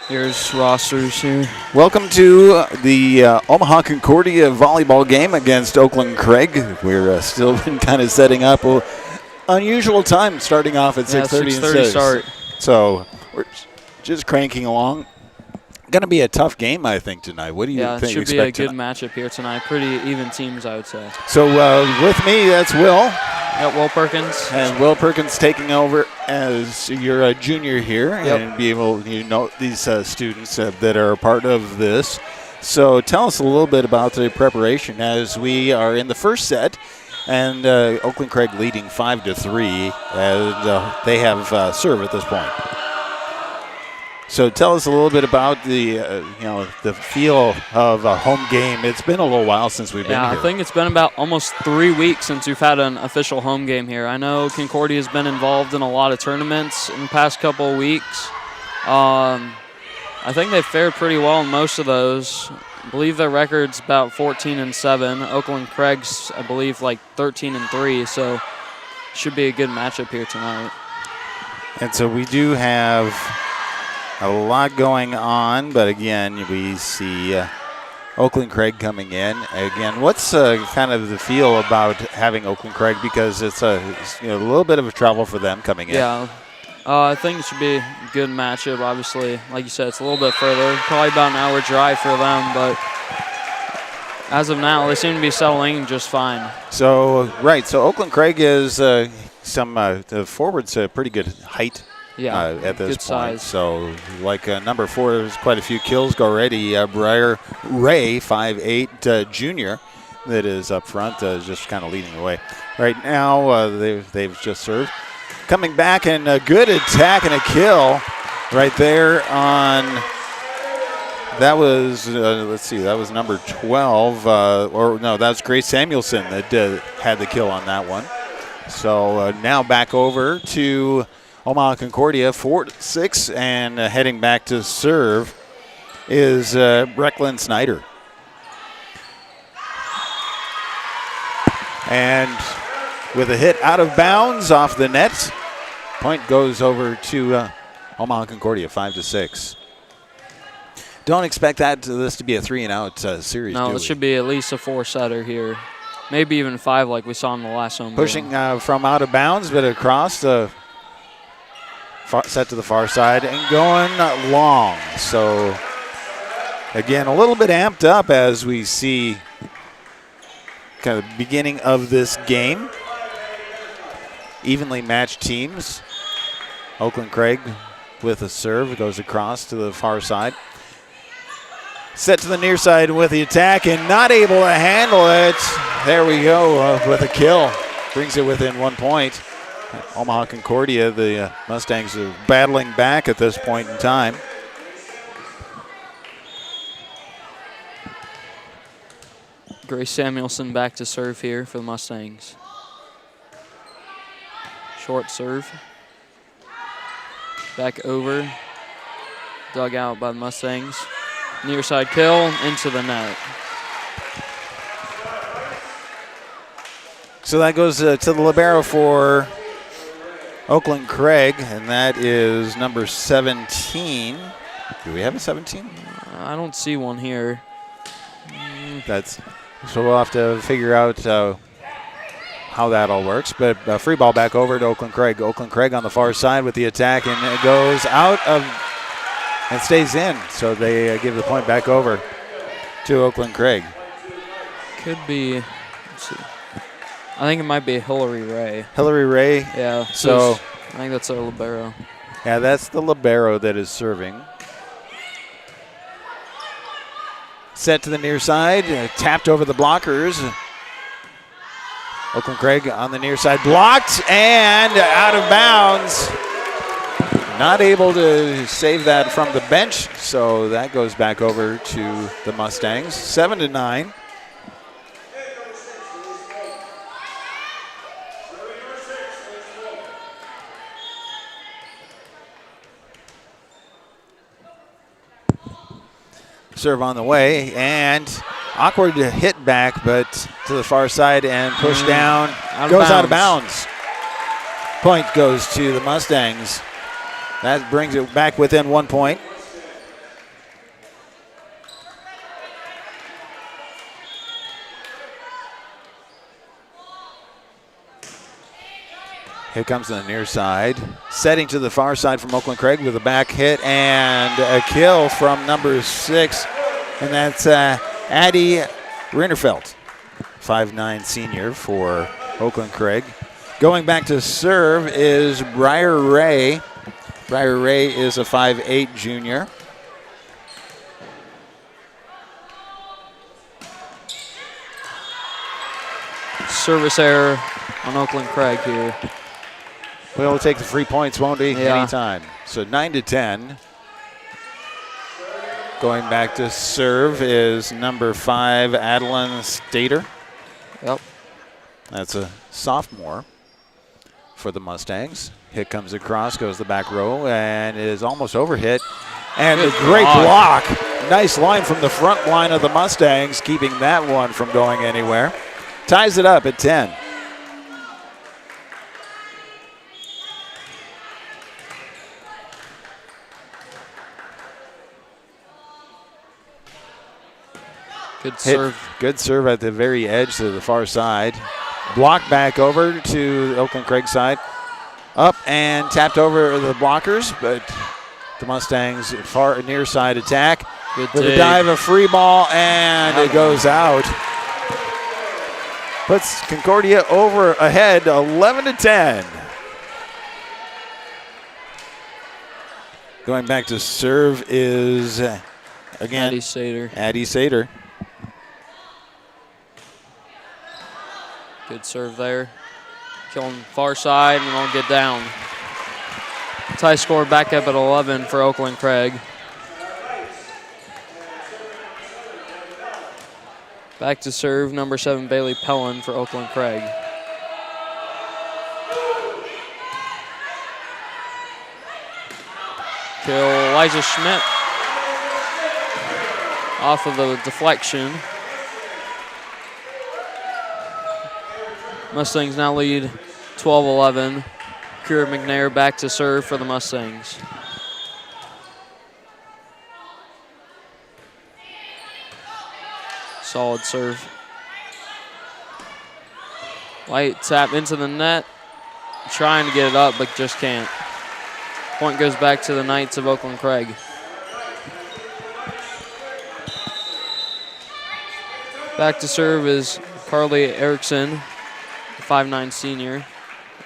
Here's rosters here. Welcome to the Omaha Concordia volleyball game against Oakland Craig. We're still been kind of setting up. Unusual time starting off at 6:30 6:30 start. So we're just cranking along. Going to be a tough game, I think, tonight. What do you think? Yeah, it should be a good matchup here tonight. Pretty even teams, I would say. So with me, that's Will. Yep, Will Perkins. And Will Perkins taking over as you're a junior here, yep. And be able, these students that are a part of this. So tell us a little bit about the preparation as we are in the first set, and Oakland Craig leading 5-3 as they have serve at this point. So tell us a little bit about the the feel of a home game. It's been a little while since we've been here. Yeah, I think it's been about almost 3 weeks since we've had an official home game here. I know Concordia has been involved in a lot of tournaments in the past couple of weeks. I think they've fared pretty well in most of those. I believe their record's about 14-7. Oakland Craig's, I believe, like 13-3. So should be a good matchup here tonight. And so we do have a lot going on, but again, we see Oakland Craig coming in. Again, what's kind of the feel about having Oakland Craig, because it's a little bit of a travel for them coming in? Yeah, I think it should be a good matchup. Obviously, like you said, it's a little bit further, probably about an hour drive for them, but as of now, they seem to be settling just fine. So, right, so Oakland Craig is the forwards a pretty good height. Yeah, at this good point. size. So, like number 4, there's quite a few kills already. Briar Ray, 5'8", junior, that is up front, just kind of leading the way. Right now, they've just served. Coming back, and a good attack and a kill right there on, that was, let's see, that was number 12. Or no, that was Grace Samuelson that had the kill on that one. So now back over to Omaha Concordia, 4-6, and heading back to serve is Brecklin Snyder. And with a hit out of bounds off the net, point goes over to Omaha Concordia, 5-6. Don't expect this to be a 3-and-out series. No, it should be at least a 4-setter here, maybe even 5, like we saw in the last home. Pushing from out of bounds, but across the set to the far side and going long. So again, a little bit amped up as we see kind of the beginning of this game. Evenly matched teams. Oakland Craig with a serve goes across to the far side. Set to the near side with the attack and not able to handle it. There we go with a kill. Brings it within 1 point. Omaha Concordia, the Mustangs are battling back at this point in time. Grace Samuelson back to serve here for the Mustangs. Short serve. Back over. Dug out by the Mustangs. Near side kill into the net. So that goes to the libero for Oakland Craig, and that is number 17. Do we have a 17? I don't see one here. So we'll have to figure out how that all works. But free ball back over to Oakland Craig. Oakland Craig on the far side with the attack, and it goes out of and stays in. So they give the point back over to Oakland Craig. Could be. Let's see. I think it might be Hillary Ray. Hillary Ray? Yeah. So I think that's our libero. Yeah, that's the libero that is serving. Set to the near side, tapped over the blockers. Oakland Craig on the near side, blocked and out of bounds. Not able to save that from the bench, so that goes back over to the Mustangs, 7-9. Serve on the way, and awkward hit back, but to the far side and push down. Out of bounds. Point goes to the Mustangs. That brings it back within 1 point. Here comes the near side. Setting to the far side from Oakland Craig with a back hit and a kill from number 6. And that's Addie Rinderfeld, 5'9" senior for Oakland Craig. Going back to serve is Briar Ray. Briar Ray is a 5'8" junior. Service error on Oakland Craig here. Well, we'll take the 3 points, won't he? Yeah. Anytime. So 9-10. Going back to serve is number 5, Adeline Stater. Yep. That's a sophomore for the Mustangs. Hit comes across, goes the back row, and is almost overhit. And a great block. Nice line from the front line of the Mustangs, keeping that one from going anywhere. Ties it up at 10. Good serve. Good serve at the very edge to the far side. Blocked back over to the Oakland Craig side. Up and tapped over the blockers, but the Mustangs far near side attack. Good with dig. a dive, a free ball, and it goes out. Puts Concordia over ahead 11-10. Going back to serve is, again, Addie Sater. Addie Sater. Good serve there. Killing far side and won't get down. Tie score back up at 11 for Oakland Craig. Back to serve, number 7, Bailey Pellin for Oakland Craig. Kill Elijah Schmidt off of the deflection. Mustangs now lead 12-11. Kira McNair back to serve for the Mustangs. Solid serve. Light tap into the net. Trying to get it up, but just can't. Point goes back to the Knights of Oakland Craig. Back to serve is Carly Erickson, 5'9" senior.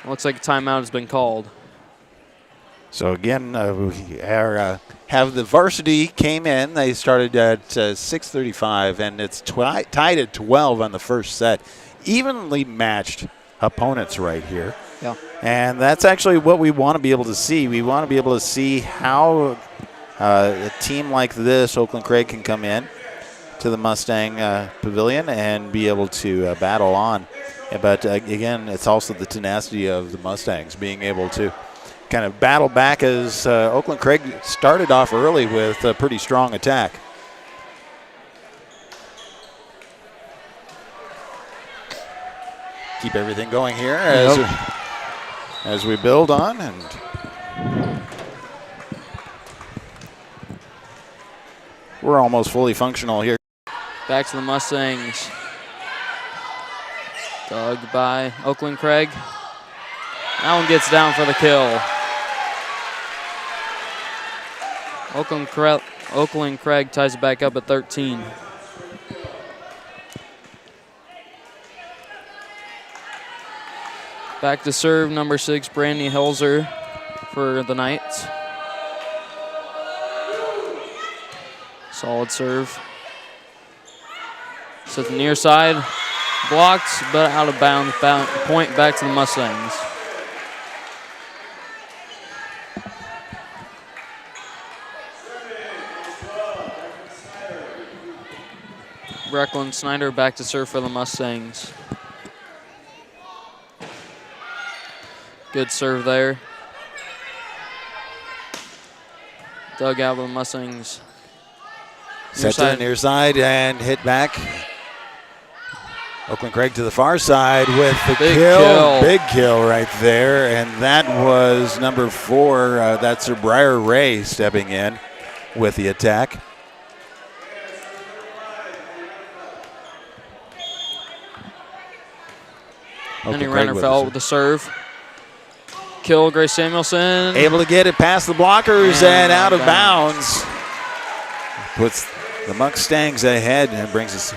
Looks like a timeout has been called. So again, we have the varsity came in. They started at 6:35, and it's tied at 12 on the first set. Evenly matched opponents right here. Yeah. And that's actually what we want to be able to see. We want to be able to see how a team like this, Oakland Craig, can come in to the Mustang Pavilion and be able to battle on. But again, it's also the tenacity of the Mustangs being able to kind of battle back as Oakland Craig started off early with a pretty strong attack. Keep everything going here as we build on, and we're almost fully functional here. Back to the Mustangs. Dug by Oakland Craig. That one gets down for the kill. Oakland Craig ties it back up at 13. Back to serve, number 6, Brandy Helzer for the Knights. Solid serve. So the near side, blocked, but out of bounds. Point back to the Mustangs. Brecklin Snyder back to serve for the Mustangs. Good serve there. Dug out of the Mustangs. Set to the near side and hit back. Oakland Craig to the far side with the kill. Big kill right there. And that was number 4. That's Briar Ray stepping in with the attack. Henry Rennerfeld with the serve. kill, Grace Samuelson. Able to get it past the blockers and out of bounds. Puts the Mustangs ahead and brings us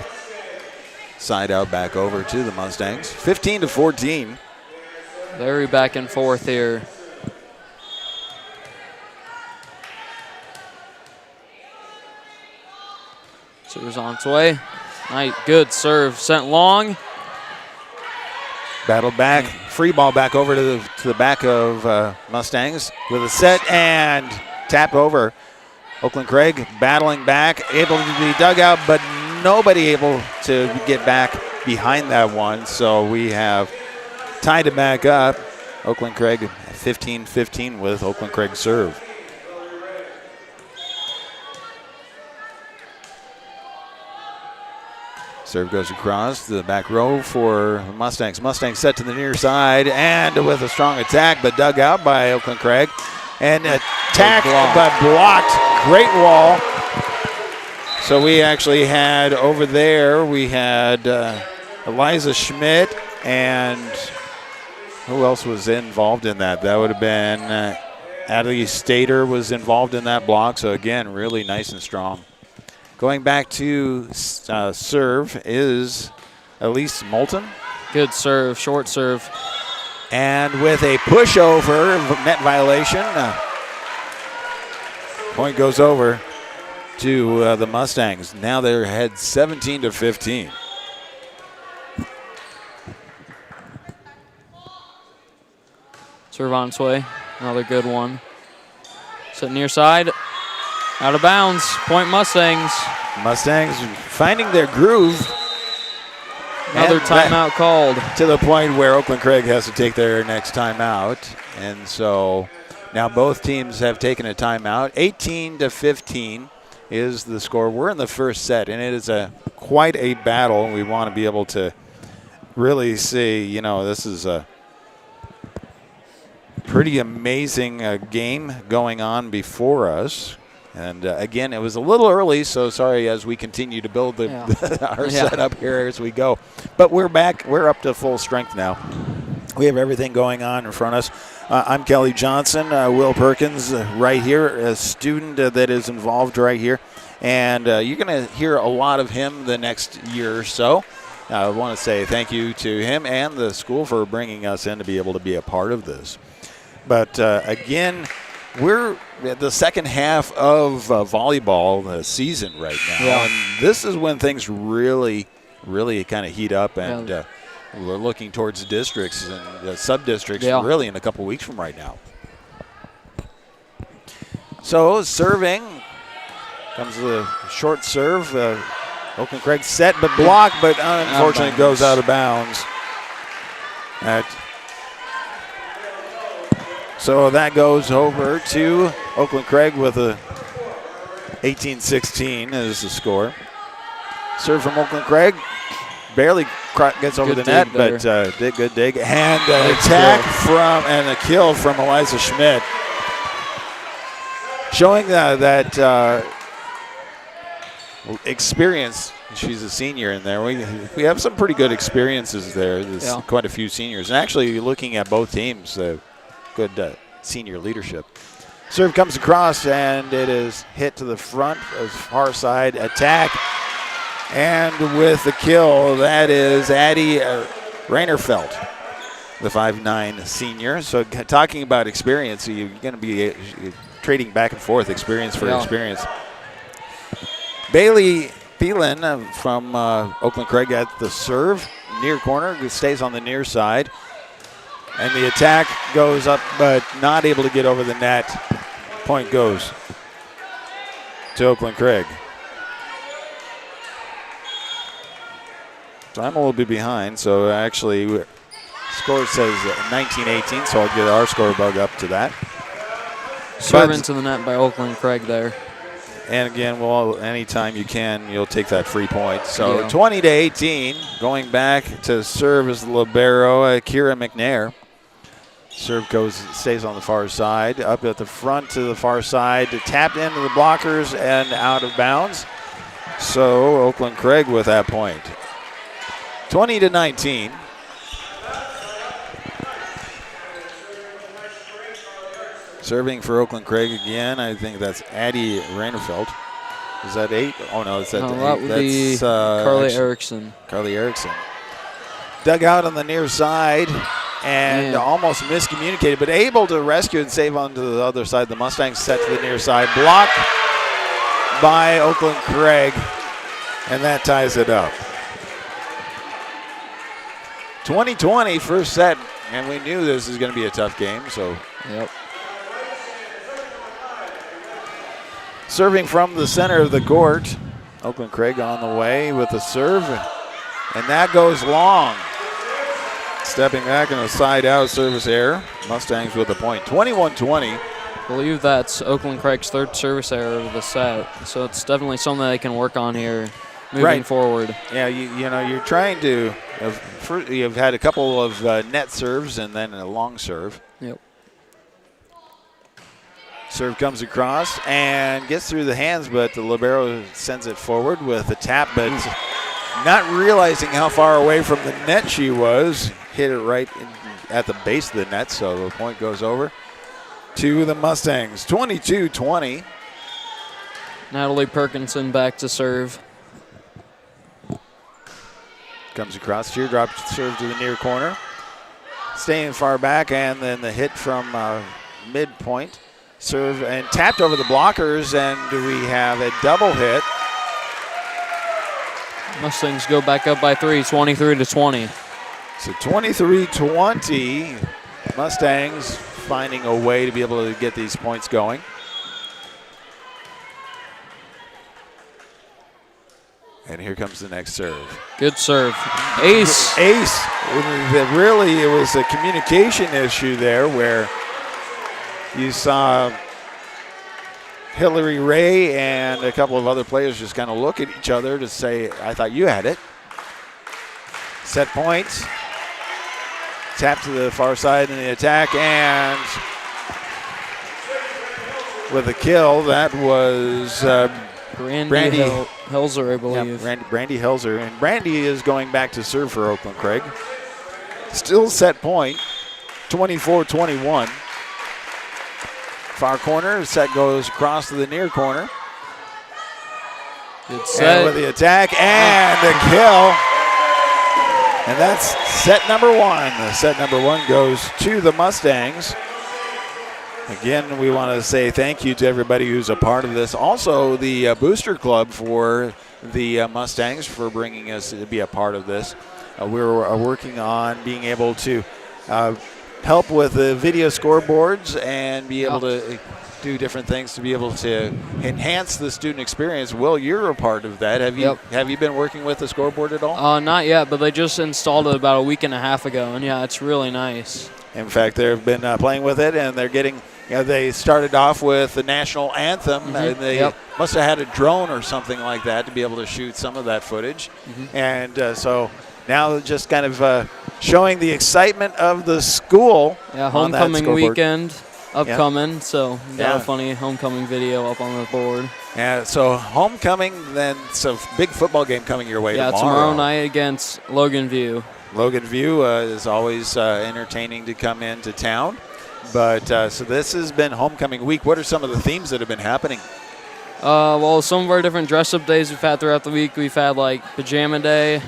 side out back over to the Mustangs. 15-14. Very back and forth here. Serves on its way. Nice, good serve. Sent long. Battle back. Free ball back over to the back of Mustangs with a set and tap over. Oakland Craig battling back. Able to be dug out, but nobody able to get back behind that one. So we have tied it back up. Oakland Craig 15-15 with Oakland Craig serve. Serve goes across the back row for Mustangs. Mustangs set to the near side and with a strong attack, but dug out by Oakland Craig. And attacked, but blocked. Great wall. So we actually had over there, we had Eliza Schmidt and who else was involved in that? That would have been Adelie Stater was involved in that block. So again, really nice and strong. Going back to serve is Elise Moulton. Good serve, short serve. And with a pushover, net violation. Point goes over to the Mustangs. Now they're ahead 17-15. Serve on its way. Another good one. Set near side. Out of bounds. Point Mustangs. Mustangs finding their groove. Another timeout called. To the point where Oakland Craig has to take their next timeout. And so now both teams have taken a timeout. 18-15 is the score. We're in the first set, and it is quite a battle. We want to be able to really see, this is a pretty amazing game going on before us. And again, it was a little early, so sorry as we continue to build our setup here as we go. But we're back. We're up to full strength now. We have everything going on in front of us. I'm Kelly Johnson. Will Perkins right here, a student that is involved right here. And you're going to hear a lot of him the next year or so. I want to say thank you to him and the school for bringing us in to be able to be a part of this. But again, we're at the second half of volleyball season right now. Yeah. And this is when things really kind of heat up. And we're looking towards districts and sub-districts really in a couple weeks from right now. So serving comes the short serve. Oakland Craig set but blocked, but unfortunately goes out of bounds. So that goes over to Oakland Craig with a 18-16 is the score. Serve from Oakland Craig. Barely gets over the net, but good dig. And an attack and a kill from Eliza Schmidt. Showing that experience. She's a senior in there. We have some pretty good experiences there. There's quite a few seniors. And actually looking at both teams, good senior leadership. Serve comes across, and it is hit to the front of far side attack. And with the kill, that is Addie Rainerfeld, the 5'9 senior. So talking about experience, you're going to be trading back and forth experience for experience. Bailey Phelan from Oakland Craig at the serve. Near corner, stays on the near side. And the attack goes up, but not able to get over the net. Point goes to Oakland Craig. So I'm a little bit behind, so actually score says 19-18, so I'll get our score bug up to that. Serve into the net by Oakland Craig there. And again, well, anytime you can, you'll take that free point. So 20-18, going back to serve is the libero, Kira McNair. Serve stays on the far side, up at the front to the far side, tapped into the blockers and out of bounds. So Oakland Craig with that point. 20-19. Serving for Oakland Craig again. I think that's Addie Reinefeld. Is that 8? Oh, no, it's that 8. That would be Carly Erickson. Carly Erickson. Dug out on the near side and almost miscommunicated, but able to rescue and save onto the other side. The Mustangs set to the near side. Blocked by Oakland Craig, and that ties it up. 20-20 first set, and we knew this was going to be a tough game. So, Serving from the center of the court, Oakland Craig on the way with the serve, and that goes long. Stepping back in a side-out service error. Mustangs with a point, 21-20. I believe that's Oakland Craig's third service error of the set, so it's definitely something they can work on here moving forward. Yeah, you know, you're trying to. You've had a couple of net serves and then a long serve. Yep. Serve comes across and gets through the hands, but the libero sends it forward with a tap, but not realizing how far away from the net she was, hit it right at the base of the net, so the point goes over to the Mustangs, 22-20. Natalie Perkinson back to serve. Comes across, teardrop serve to the near corner. Staying far back, and then the hit from midpoint. Serve and tapped over the blockers, and we have a double hit. Mustangs go back up by 3, 23-20. So 23-20, Mustangs finding a way to be able to get these points going. And here comes the next serve. Good serve. Ace. Ace. Really, it was a communication issue there where you saw Hillary Ray and a couple of other players just kind of look at each other to say, I thought you had it. Set points. Tap to the far side in the attack, and with a kill, that was Brandy Helzer, I believe. Yeah, Brandy Helzer. And Brandy is going back to serve for Oakland Craig. Still set point, 24-21. Far corner, set goes across to the near corner. Good set. And with the attack and the kill. And that's set number 1. Set number 1 goes to the Mustangs. Again, we want to say thank you to everybody who's a part of this. Also, the Booster Club for the Mustangs for bringing us to be a part of this. We're working on being able to help with the video scoreboards and be able to do different things to be able to enhance the student experience. Will, you're a part of that. Have you been working with the scoreboard at all? Not yet, but they just installed it about a week and a half ago, and yeah, it's really nice. In fact, they've been playing with it, and they're getting. They started off with the national anthem, and they must have had a drone or something like that to be able to shoot some of that footage. And so now just kind of showing the excitement of the school. Yeah, homecoming weekend upcoming, so got a funny homecoming video up on the board. Yeah, so homecoming, then so big football game coming your way tomorrow. Yeah, tomorrow night against Logan View. Logan View is always entertaining to come into town. But so this has been homecoming week. What are some of the themes that have been happening? Well, some of our different dress-up days we've had throughout the week. We've had like pajama day.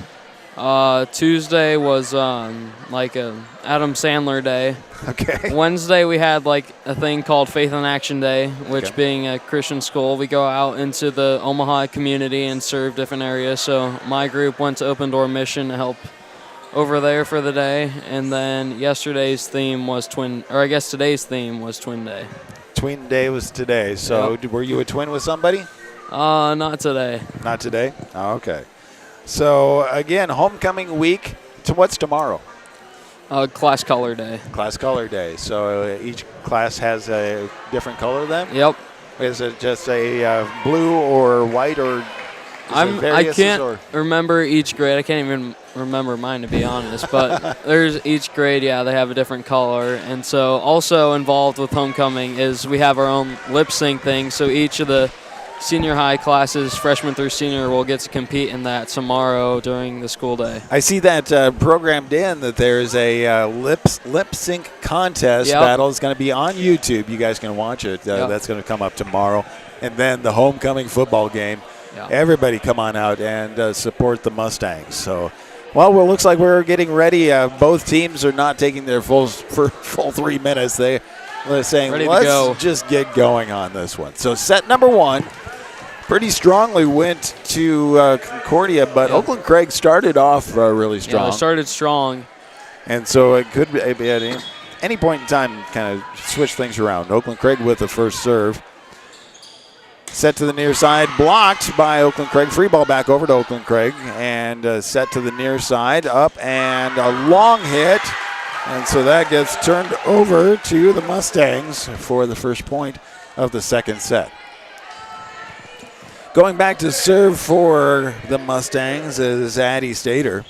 Tuesday was like a Adam Sandler day. Okay. Wednesday we had like a thing called Faith in Action Day, which being a Christian school, we go out into the Omaha community and serve different areas. So my group went to Open Door Mission to help over there for the day, and then yesterday's theme was today's theme was Twin Day. Twin Day was today. So were you a twin with somebody? Not today. Not today? Oh, okay. So again, homecoming week. What's tomorrow? Class color day. Class color day. So each class has a different color then? Yep. Is it just a blue or white or? I can't remember each grade. I can't even remember mine, to be honest. But there's each grade, they have a different color. And so also involved with homecoming is we have our own lip sync thing. So each of the senior high classes, freshman through senior, will get to compete in that tomorrow during the school day. I see that programmed in that there's a lip sync contest battle. It's going to be on YouTube. You guys can watch it. That's going to come up tomorrow. And then the homecoming football game. Everybody come on out and support the Mustangs. So, well, it looks like we're getting ready. Both teams are not taking their full 3 minutes. They're saying, let's just get going on this one. So set number one pretty strongly went to Concordia, but Oakland Craig started off really strong. Yeah, they started strong. And so it could be at any point in time kind of switch things around. Oakland Craig with the first serve. Set to the near side, blocked by Oakland Craig. Free ball back over to Oakland Craig. And set to the near side, up and a long hit. And so that gets turned over to the Mustangs for the first point of the second set. Going back to serve for the Mustangs is Addie Stater.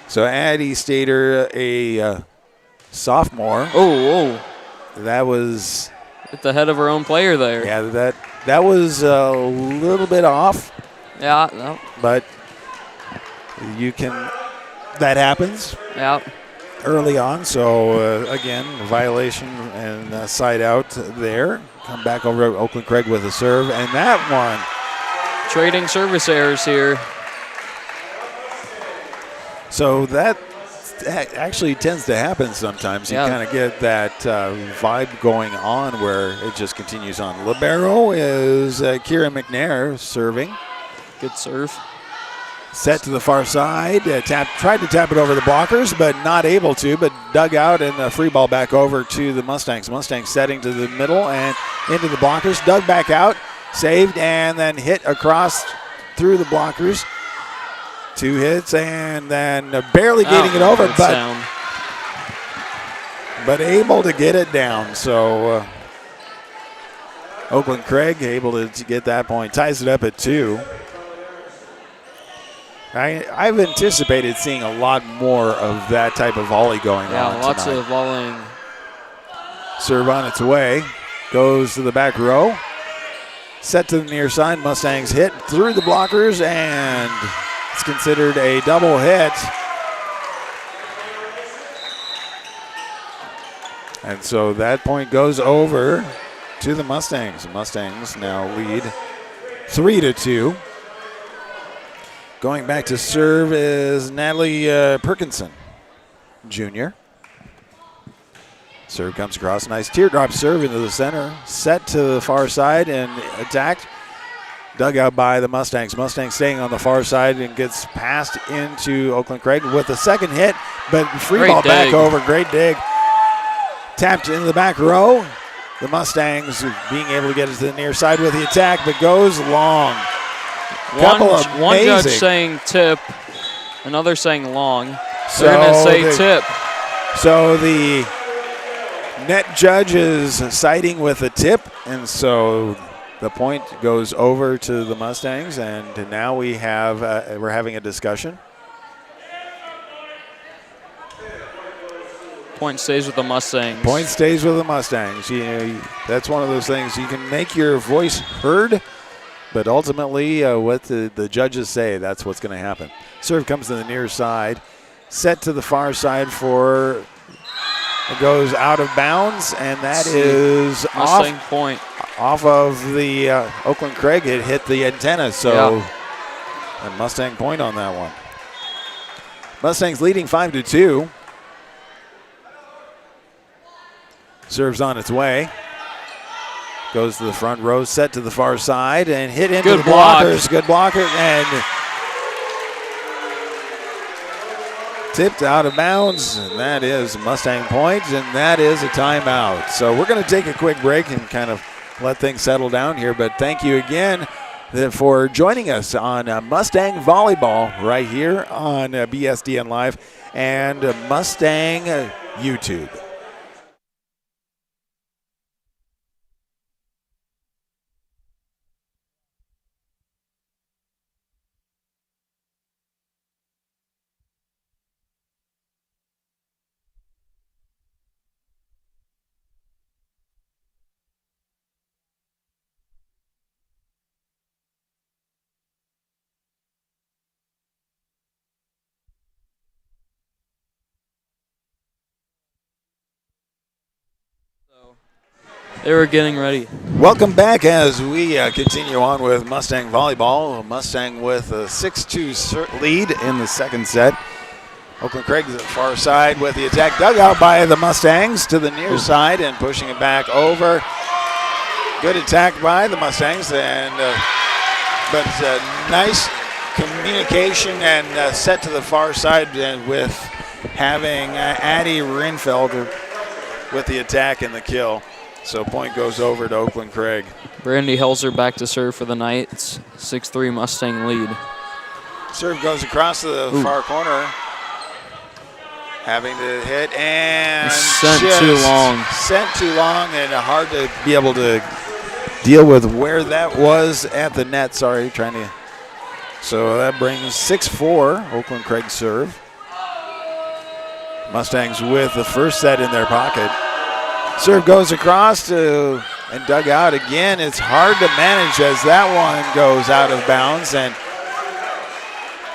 So Addie Stater, a sophomore. Oh. That was at the head of her own player there. Yeah, that was a little bit off. Yeah. No. But that happens. Yeah. Early on, so again, violation and side out there. Come back over to Oakland Craig with a serve, and that one. Trading service errors here. So that actually tends to happen sometimes. You kind of get that vibe going on where it just continues on. Libero is Kira McNair serving. Good serve. Set to the far side. Tried to tap it over the blockers, but not able to, but dug out and a free ball back over to the Mustangs. Mustangs setting to the middle and into the blockers. Dug back out, saved, and then hit across through the blockers. 2 hits, and then barely getting it over, but able to get it down. So Oakland Craig able to get that point. Ties it up at 2. I've anticipated seeing a lot more of that type of volley going on. Yeah, lots tonight. of volleying. Serve on its way. Goes to the back row. Set to the near side. Mustangs hit through the blockers, and it's considered a double hit. And so that point goes over to the Mustangs. The Mustangs now lead 3-2. Going back to serve is Natalie Perkinson, Jr. Serve comes across. Nice teardrop serve into the center. Set to the far side and attacked. Dug out by the Mustangs. Mustangs staying on the far side and gets passed into Oakland Craig with the second hit, but free ball back over. Great dig. Tapped into the back row. The Mustangs being able to get it to the near side with the attack, but goes long. One judge saying tip, another saying long. So they're going to say tip. So the net judge is siding with a tip, and so the point goes over to the Mustangs, and now we're having a discussion. Point stays with the Mustangs. Point stays with the Mustangs. That's one of those things. You can make your voice heard, but ultimately what the judges say, that's what's going to happen. Serve comes to the near side. Set to the far side for, it goes out of bounds, and that is Mustang point. Off of the Oakland Craig. It hit the antenna, so a Mustang point on that one. Mustangs leading 5-2. Serves on its way. Goes to the front row, set to the far side, and hit into the blockers. Good blocker, and tipped out of bounds, and that is a Mustang point, and that is a timeout. So we're going to take a quick break and kind of let things settle down here, but thank you again for joining us on Mustang Volleyball right here on BSDN Live and Mustang YouTube. They were getting ready. Welcome back as we continue on with Mustang volleyball. Mustang with a 6-2 lead in the second set. Oakland Craig's at the far side with the attack dug out by the Mustangs to the near side and pushing it back over. Good attack by the Mustangs, and but nice communication and set to the far side with having Addie Rinfeld with the attack and the kill. So point goes over to Oakland Craig. Brandy Helzer back to serve for the Knights. 6-3 Mustang lead. Serve goes across to the far corner. Having to hit and sent too long. Sent too long and hard to be able to deal with where that was at the net. Sorry, trying to. So that brings 6-4 Oakland Craig serve. Mustangs with the first set in their pocket. Serve goes across to and dug out again. It's hard to manage as that one goes out of bounds and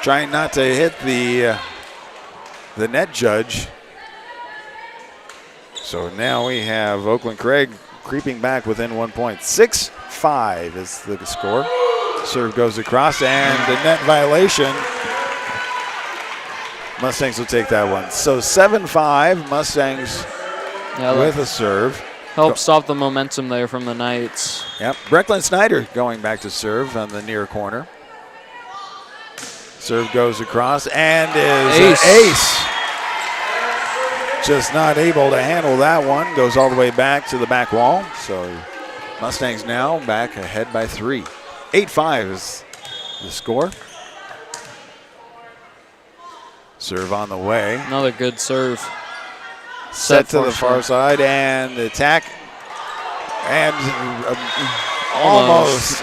trying not to hit the net judge. So now we have Oakland Craig creeping back within 1 point. 6-5 is the score. Serve goes across and the net violation. Mustangs will take that one. So 7-5 Mustangs with a serve. Help stop the momentum there from the Knights. Yep. Brecklin Snyder going back to serve on the near corner. Serve goes across and is ace. Just not able to handle that one. Goes all the way back to the back wall. So Mustangs now back ahead by 3. 8-5 is the score. Serve on the way. Another good serve. Set to the far side and the attack. And almost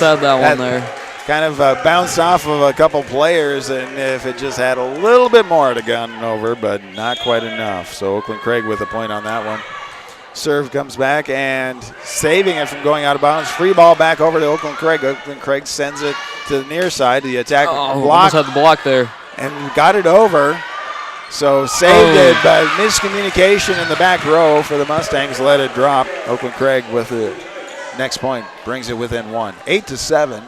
had that one there. Kind of bounced off of a couple players, and if it just had a little bit more to gun over, but not quite enough. So Oakland Craig with a point on that one. Serve comes back and saving it from going out of bounds. Free ball back over to Oakland Craig. Oakland Craig sends it to the near side. The attack block. Almost had the block there. And got it over. So saved it, but miscommunication in the back row for the Mustangs. Let it drop. Oakland Craig with the next point. Brings it within 1. 8-7.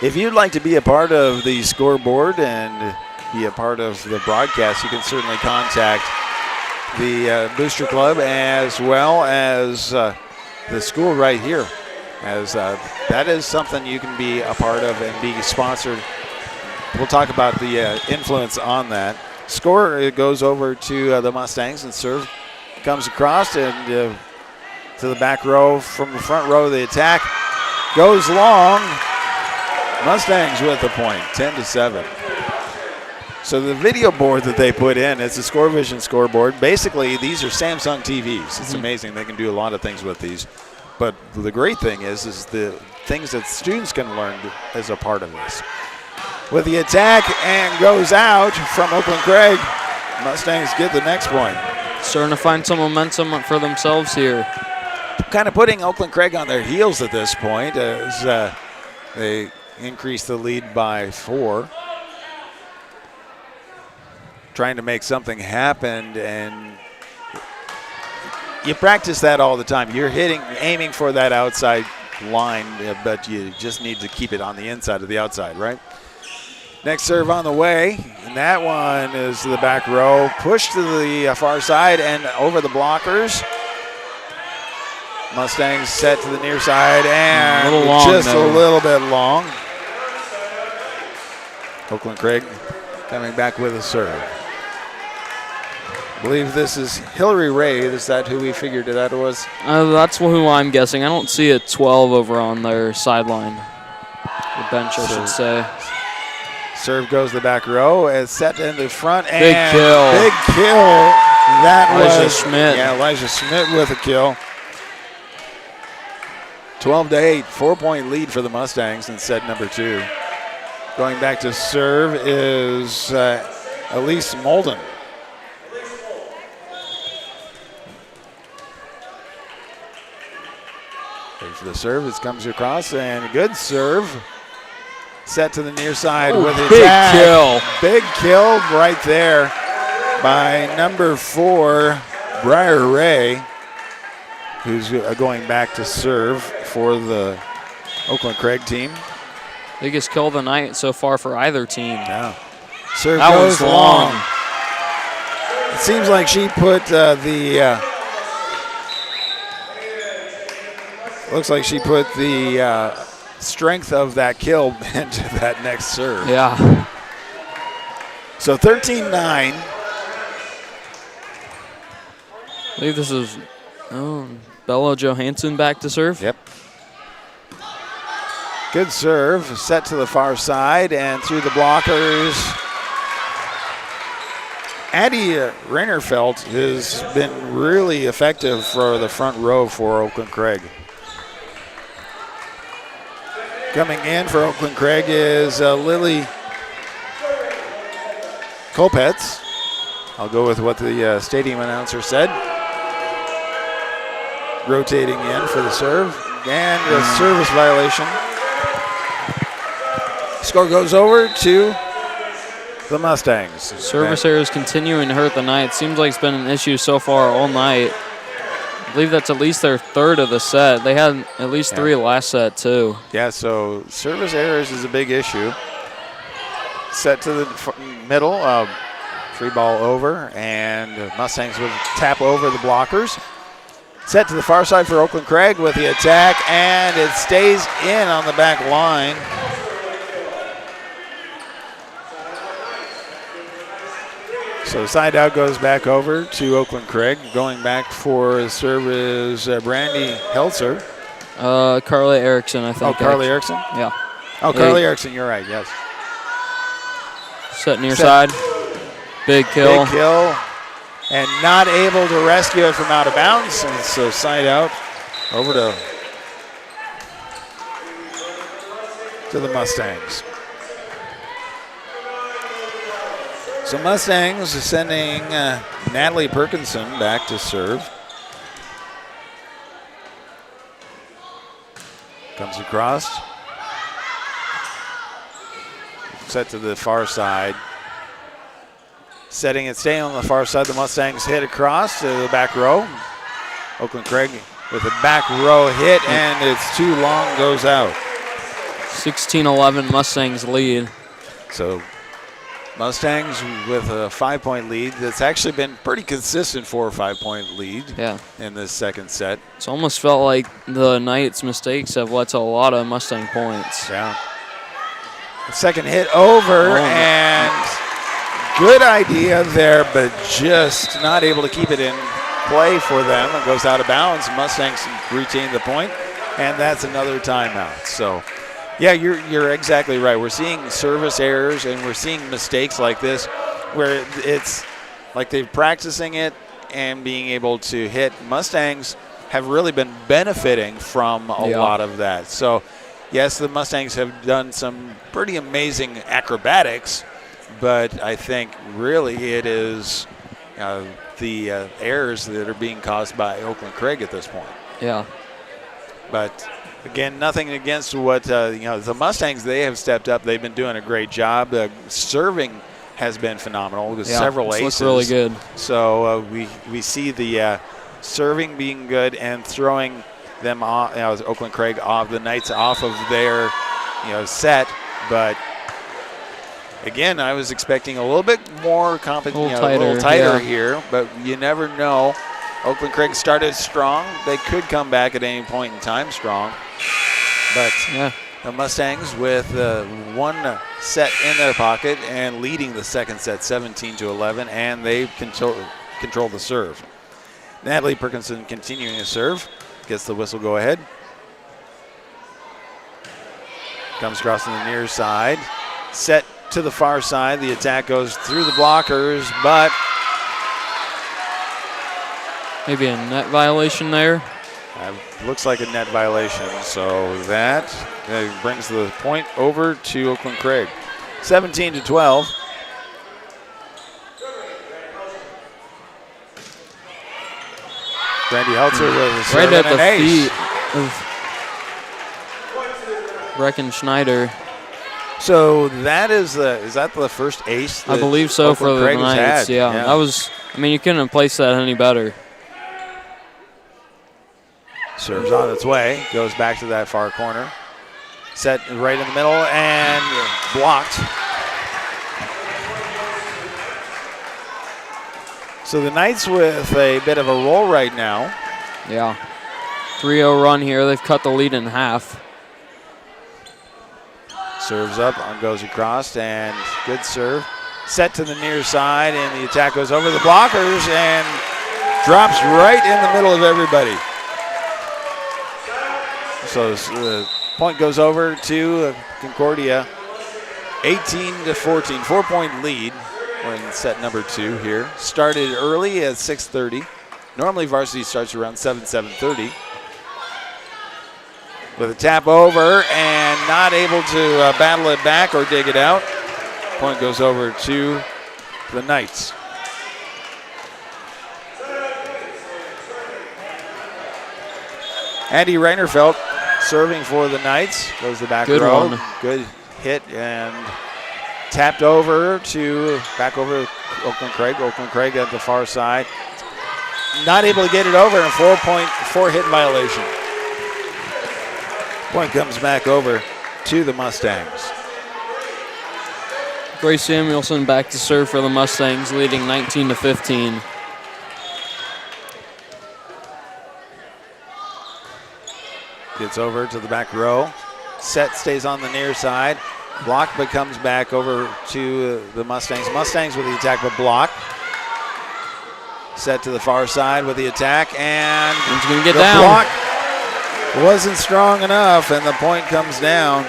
If you'd like to be a part of the scoreboard and be a part of the broadcast, you can certainly contact the Booster Club as well as the school right here, as that is something you can be a part of and be sponsored. We'll talk about the influence on that. Score, it goes over to the Mustangs, and serve comes across and to the back row. From the front row, the attack goes long. Mustangs with the point, 10-7. So the video board that they put in, it's a ScoreVision scoreboard. Basically, these are Samsung TVs. It's amazing. They can do a lot of things with these. But the great thing is the things that students can learn as a part of this. With the attack and goes out from Oakland Craig, Mustangs get the next point. Starting to find some momentum for themselves here. Kind of putting Oakland Craig on their heels at this point as they increase the lead by 4. Trying to make something happen, and you practice that all the time. You're aiming for that outside line, but you just need to keep it on the inside of the outside, right? Next serve on the way, and that one is to the back row. Push to the far side and over the blockers. Mustangs set to the near side and a little bit long. Oakland Craig coming back with a serve. I believe this is Hillary Ray. Is that who we figured that was? That's who I'm guessing. I don't see a 12 over on their sideline. The bench, I should say. Serve goes to the back row. It's set in the front. And big kill. Big kill. That Elijah was Schmidt. Yeah, Elijah Schmidt with a kill. 12-8, 4-point lead for the Mustangs in set number 2. Going back to serve is Elise Molden. Ready for the serve. It comes across and a good serve. Set to the near side with the big attack. kill. Big kill right there by number 4, Briar Ray, who's going back to serve for the Oakland Craig team. Biggest kill of the night so far for either team. Yeah. Serve That goes was long. It seems like she put looks like she put the strength of that kill into that next serve. Yeah. So 13-9. I believe this is Bella Johansson back to serve. Yep. Good serve, set to the far side and through the blockers. Addie Rainerfeld has been really effective for the front row for Oakland Craig. Coming in for Oakland Craig is Lily Kopetz. I'll go with what the stadium announcer said. Rotating in for the serve and a service violation. Score goes over to the Mustangs. Service error is continuing to hurt the night. Seems like it's been an issue so far all night. I believe that's at least their third of the set. They had at least 3 last set, too. Yeah, so service errors is a big issue. Set to the middle, free ball over, and Mustangs would tap over the blockers. Set to the far side for Oakland Craig with the attack, and it stays in on the back line. So side out goes back over to Oakland Craig. Going back for the serve is Brandy Heltzer. Carly Erickson, I think. Oh, Carly Erickson? Yeah. Oh, Carly Erickson, you're right, yes. Set near side. Big kill. Big kill. And not able to rescue it from out of bounds. And so side out over to the Mustangs. So Mustangs is sending Natalie Perkinson back to serve. Comes across. Set to the far side. Setting it, staying on the far side. The Mustangs hit across to the back row. Oakland Craig with a back row hit, and it's too long, goes out. 16-11 Mustangs lead. So Mustangs with a 5-point lead that's actually been pretty consistent 4 or 5-point lead in this second set. It's almost felt like the Knights' mistakes have led to a lot of Mustang points. Yeah. The second hit over, and good idea there, but just not able to keep it in play for them. It goes out of bounds. Mustangs retain the point, and that's another timeout. So, yeah, you're exactly right. We're seeing service errors, and we're seeing mistakes like this where it's like they're practicing it and being able to hit. Mustangs have really been benefiting from a lot of that. So, yes, the Mustangs have done some pretty amazing acrobatics, but I think really it is the errors that are being caused by Oakland Craig at this point. Yeah. But again, nothing against what the Mustangs. They have stepped up. They've been doing a great job. Serving has been phenomenal with several aces. Looks really good. So we see the serving being good and throwing them off. Oakland Craig off the Knights off of their set, but. Again, I was expecting a little bit more competition, a little tighter here, but you never know. Oakland Craig started strong. They could come back at any point in time strong. But the Mustangs with one set in their pocket and leading the second set 17-11, and they control the serve. Natalie Perkinson continuing to serve. Gets the whistle go ahead. Comes across on the near side. Set to the far side. The attack goes through the blockers, but maybe a net violation there. Looks like a net violation. So that brings the point over to Oakland Craig. 17-12. Brandy Heltzer was right at the feet of Brecken Schneider. So that is that the first ace? I believe so for the Craig Knights. had? Yeah, that was. I mean, you couldn't have placed that any better. Serves on its way, goes back to that far corner. Set right in the middle and blocked. So the Knights with a bit of a roll right now. Yeah. 3-0 run here. They've cut the lead in half. Serves up, goes across, and good serve. Set to the near side, and the attack goes over the blockers and drops right in the middle of everybody. So the point goes over to Concordia, 18-14, 4-point lead. We're in set number 2 here. Started early at 6:30. Normally varsity starts around 7:30. With a tap over and not able to battle it back or dig it out. Point goes over to the Knights. Andy Reinerfeld serving for the Knights. Goes the back Good row. one. Good hit and tapped over to back over Oakland Craig. Oakland Craig at the far side. Not able to get it over, and a 4 hit violation. Point comes back over to the Mustangs. Grace Samuelson back to serve for the Mustangs, leading 19-15. Gets over to the back row. Set stays on the near side. Block but comes back over to the Mustangs. Mustangs with the attack but block. Set to the far side with the attack, and he's going to get the down. Block wasn't strong enough, and the point comes down.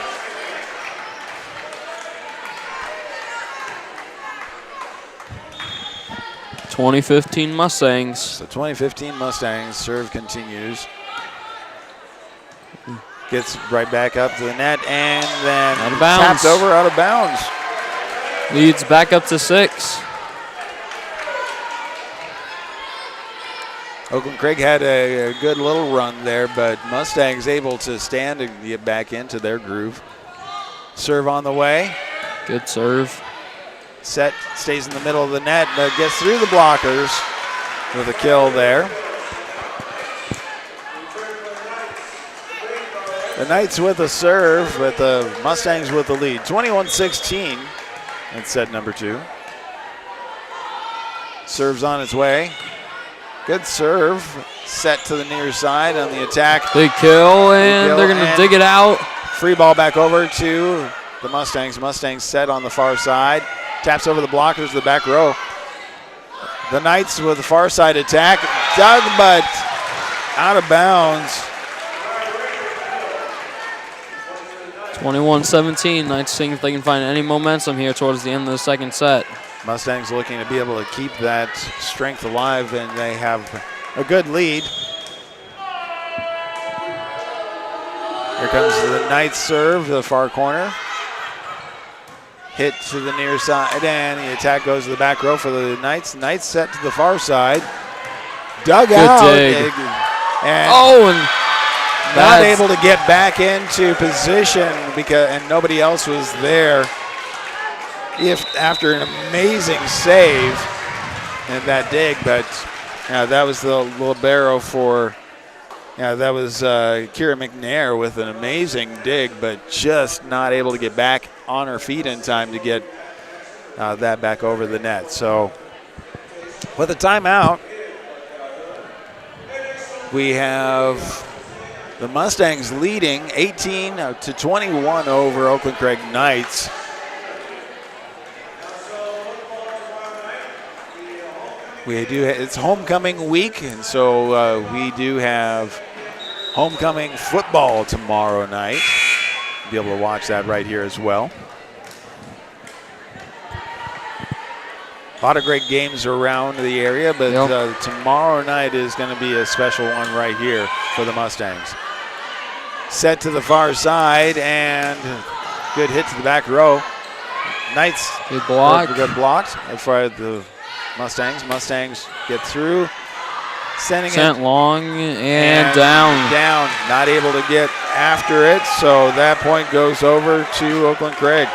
'15 Mustangs. So 2015 Mustangs serve continues. Gets right back up to the net, and then out of bounds. Tapped over out of bounds. Leads back up to 6. Oakland Craig had a good little run there, but Mustangs able to stand and get back into their groove. Serve on the way. Good serve. Set stays in the middle of the net, but gets through the blockers with a kill there. The Knights with a serve, but the Mustangs with the lead. 21-16 in set number 2. Serves on its way. Good serve. Set to the near side on the attack. Big kill, and they're going to dig it out. Free ball back over to the Mustangs. Mustangs set on the far side. Taps over the blockers to the back row. The Knights with the far side attack. Dug, but out of bounds. 21-17. Knights seeing if they can find any momentum here towards the end of the second set. Mustangs looking to be able to keep that strength alive, and they have a good lead. Here comes the Knights serve, the far corner. Hit to the near side, and the attack goes to the back row for the Knights. Knights set to the far side. Dug good out. Dig. And not able to get back into position and nobody else was there. After an amazing save and that dig, but that was the libero for, that was Kira McNair with an amazing dig, but just not able to get back on her feet in time to get that back over the net. So with a timeout, we have the Mustangs leading 18-21 over Oakland Craig Knights. It's homecoming week, and so we do have homecoming football tomorrow night. Be able to watch that right here as well. A lot of great games around the area, but tomorrow night is going to be a special one right here for the Mustangs. Set to the far side, and good hit to the back row. Knights good block. Good blocked for the Mustangs. Mustangs get through. Sent long and down. Down, not able to get after it, so that point goes over to Oakland Craig.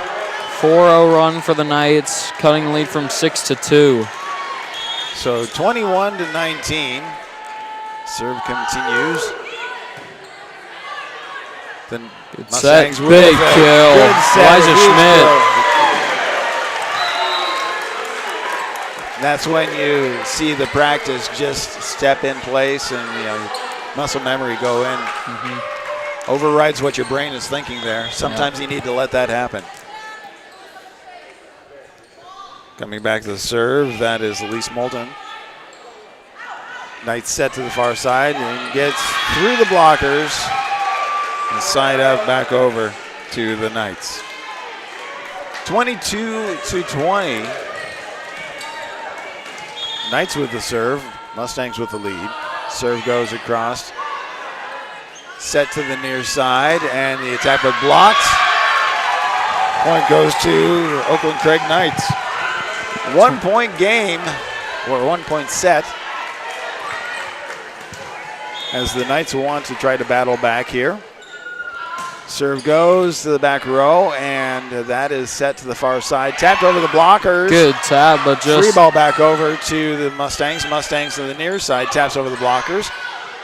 4-0 run for the Knights, cutting the lead from 6-2. So 21-19. Serve continues. Then good set, big kill. Good set. Elijah Schmidt. That's when you see the practice just step in place and muscle memory go in. Overrides what your brain is thinking there. Sometimes you need to let that happen. Coming back to the serve, that is Elise Moulton. Knight set to the far side and gets through the blockers and side up back over to the Knights. 22-20. Knights with the serve, Mustangs with the lead. Serve goes across. Set to the near side and the attack but blocked. Point goes to Oakland Craig Knights. 1 point game, or 1 point set, as the Knights want to try to battle back here. Serve goes to the back row, and that is set to the far side. Tapped over the blockers. Good tap, but just... Free ball back over to the Mustangs. Mustangs to the near side, taps over the blockers.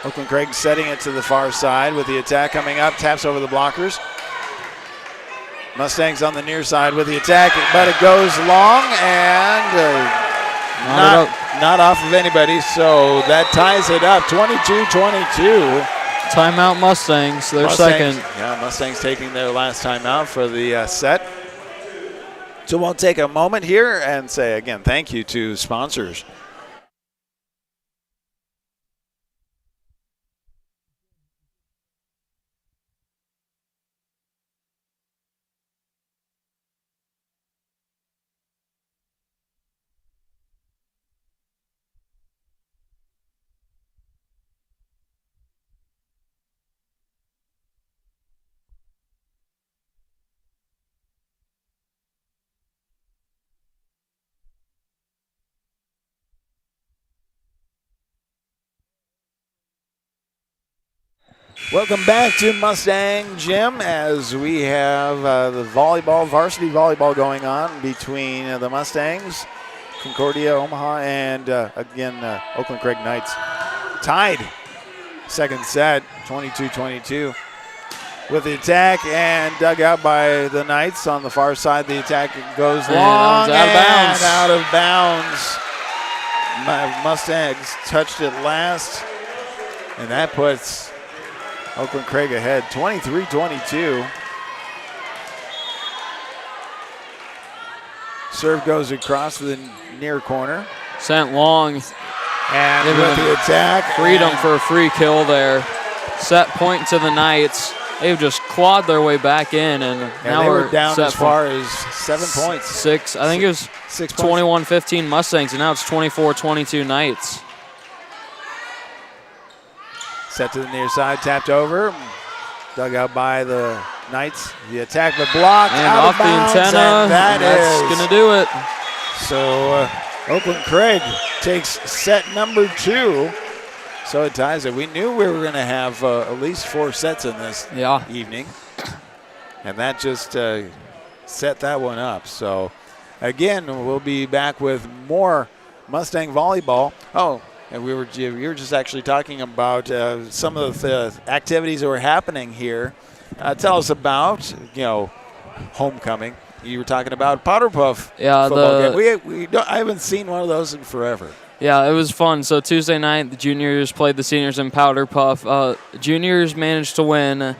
Oakland Craig setting it to the far side with the attack coming up, taps over the blockers. Mustangs on the near side with the attack, but it goes long and not off of anybody, so that ties it up, 22-22. Timeout Mustangs, their second. Yeah, Mustangs taking their last timeout for the set. So we'll take a moment here and say again thank you to sponsors. Welcome back to Mustang Gym as we have the varsity volleyball going on between the Mustangs, Concordia, Omaha, and again, Oakland Craig Knights. Tied, second set, 22-22. With the attack and dug out by the Knights on the far side. The attack goes long and out of bounds. Mustangs touched it last, and that puts Oakland Craig ahead, 23-22. Serve goes across to the near corner. Sent long. And with the attack. Freedom for a free kill there. Set point to the Knights. They've just clawed their way back in, and now we're down as far as 7 points. Six. I think it was 21-15 Mustangs, and now it's 24-22 Knights. Set to the near side, tapped over, dug out by the Knights. The attack, but blocked and out off of bounds, the antenna. and that's going to do it. So Oakland Craig takes set number 2. So it ties it. We knew we were going to have at least 4 sets in this evening, and that just set that one up. So again, we'll be back with more Mustang volleyball. Oh. And we were just actually talking about some of the activities that were happening here. Tell us about, homecoming. You were talking about Powder Puff football game. I haven't seen one of those in forever. Yeah, it was fun. So Tuesday night, the juniors played the seniors in Powder Puff. Juniors managed to win.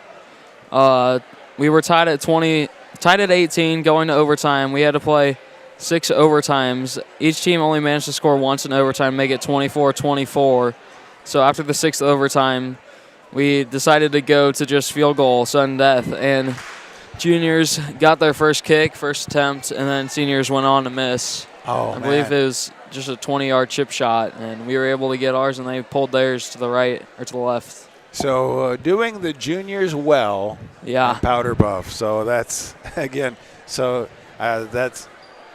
We were tied at 18, going to overtime. We had to play 6 overtimes. Each team only managed to score once in overtime, make it 24-24. So after the 6th overtime, we decided to go to just field goal, sudden death. And juniors got their first kick, first attempt, and then seniors went on to miss. I believe it was just a 20-yard chip shot, and we were able to get ours, and they pulled theirs to the right or to the left. So doing the juniors well in Powder Puff. So that's, again, that's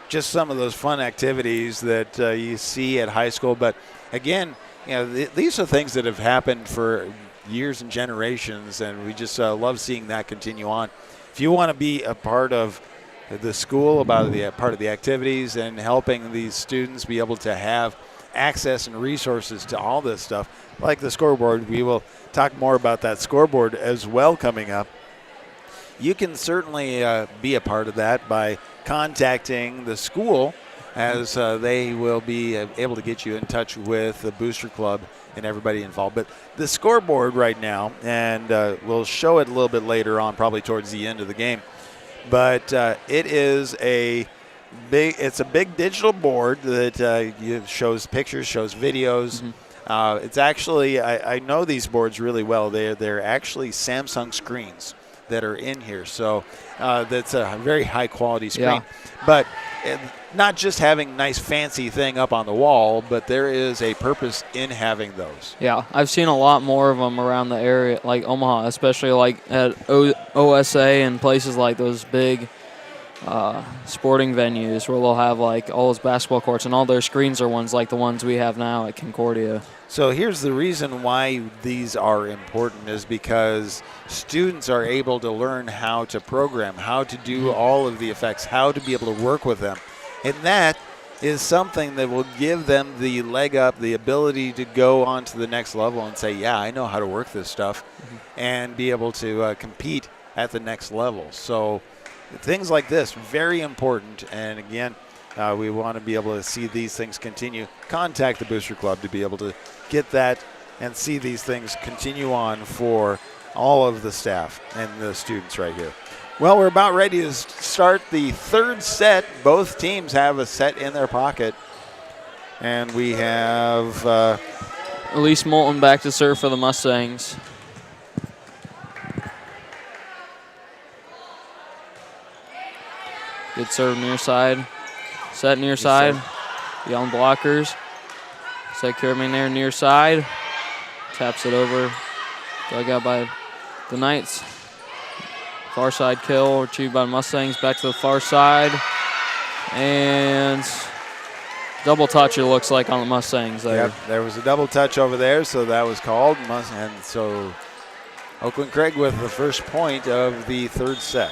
just some of those fun activities that you see at high school. But again, these are things that have happened for years and generations, and we just love seeing that continue on. If you want to be a part of the school, part of the activities, and helping these students be able to have access and resources to all this stuff, like the scoreboard, we will talk more about that scoreboard as well coming up. You can certainly be a part of that by contacting the school, as they will be able to get you in touch with the Booster Club and everybody involved. But the scoreboard right now, and we'll show it a little bit later on, probably towards the end of the game, but it is a big digital board that shows pictures, shows videos. Mm-hmm. It's actually, I know these boards really well. They're actually Samsung screens that are in here. So that's a very high quality screen. Yeah. But not just having nice fancy thing up on the wall, but there is a purpose in having those. Yeah, I've seen a lot more of them around the area, like Omaha, especially like at OSA and places like those big sporting venues where they'll have like all those basketball courts, and all their screens are ones like the ones we have now at Concordia. So here's the reason why these are important, is because students are able to learn how to program, how to do all of the effects, how to be able to work with them. And that is something that will give them the leg up, the ability to go on to the next level and say, yeah, I know how to work this stuff, and be able to compete at the next level. So things like this, very important. And again, we want to be able to see these things continue. Contact the Booster Club to be able to get that and see these things continue on for all of the staff and the students right here. Well, we're about ready to start the third set. Both teams have a set in their pocket. And we have Elise Moulton back to serve for the Mustangs. Good serve near side. Set near side. Young blockers. Set Kerming there near side. Taps it over. Dug out by the Knights. Far side kill retrieved by Mustangs. Back to the far side. And double touch, it looks like, on the Mustangs there. Yep, there was a double touch over there, so that was called. And so Oakland Craig with the first point of the third set.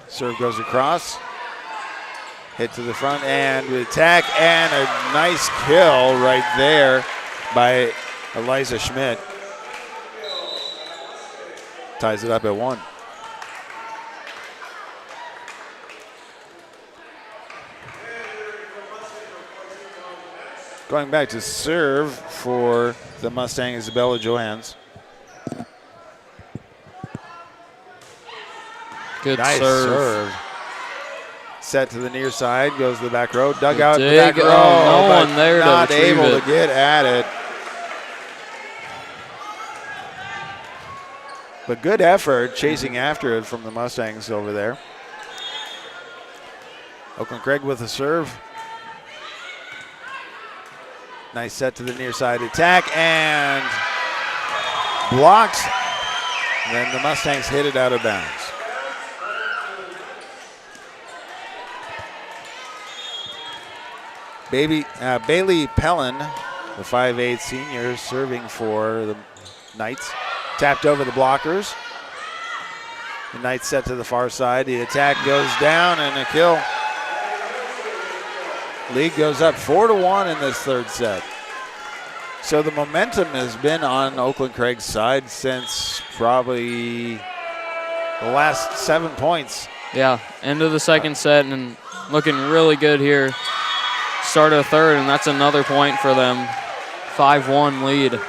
Serve goes across. Hit to the front and attack, and a nice kill right there by Eliza Schmidt. Ties it up at 1. Going back to serve for the Mustang, Isabella Johans. Good nice serve. Set to the near side, goes to the back row. Dug out the back row. No one there to not retrieve able it. to get at it. But good effort chasing after it from the Mustangs over there. Oakland Craig with a serve. Nice set to the near side attack and blocked. And then the Mustangs hit it out of bounds. Bailey Pellin, the 5'8" senior, serving for the Knights. Tapped over the blockers. The Knights set to the far side. The attack goes down and a kill. Lead goes up 4-1 in this third set. So the momentum has been on Oakland Craig's side since probably the last 7 points. Yeah, end of the second set and looking really good here. Start of the third, and that's another point for them. 5-1 lead.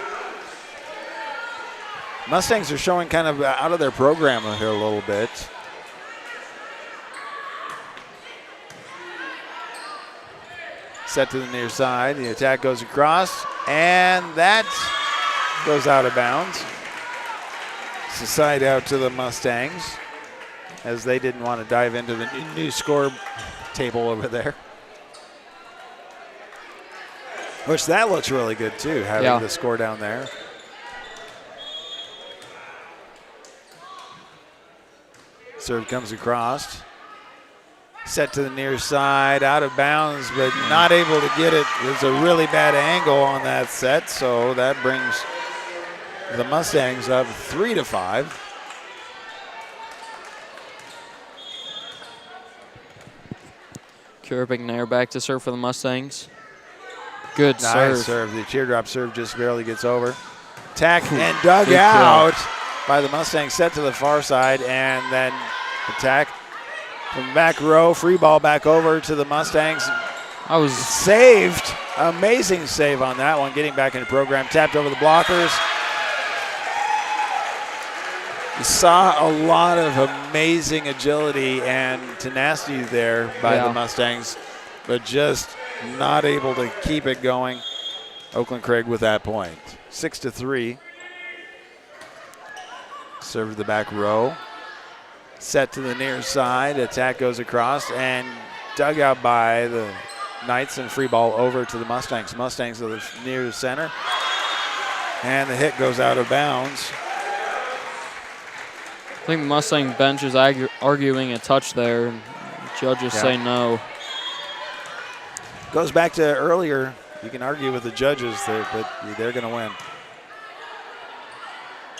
Mustangs are showing kind of out of their program here a little bit. Set to the near side. The attack goes across, and that goes out of bounds. It's a side out to the Mustangs, as they didn't want to dive into the new score table over there. Which that looks really good too, having the score down there. Serve comes across. Set to the near side, out of bounds, but not able to get it. There's a really bad angle on that set, so that brings the Mustangs up 3-5. Kierping back to serve for the Mustangs. Good Nice serve. The teardrop serve just barely gets over. Tack and dug out by the Mustangs, set to the far side, and then attack from back row, free ball back over to the Mustangs. I was saved. Amazing save on that one, getting back into program. Tapped over the blockers. You saw a lot of amazing agility and tenacity there by the Mustangs, but just not able to keep it going. Oakland Craig with that point. 6-3. Serve to the back row. Set to the near side. Attack goes across and dug out by the Knights, and free ball over to the Mustangs. Mustangs to the near center. And the hit goes out of bounds. I think the Mustang bench is arguing a touch there, and judges say no. Goes back to earlier. You can argue with the judges there, but they're going to win.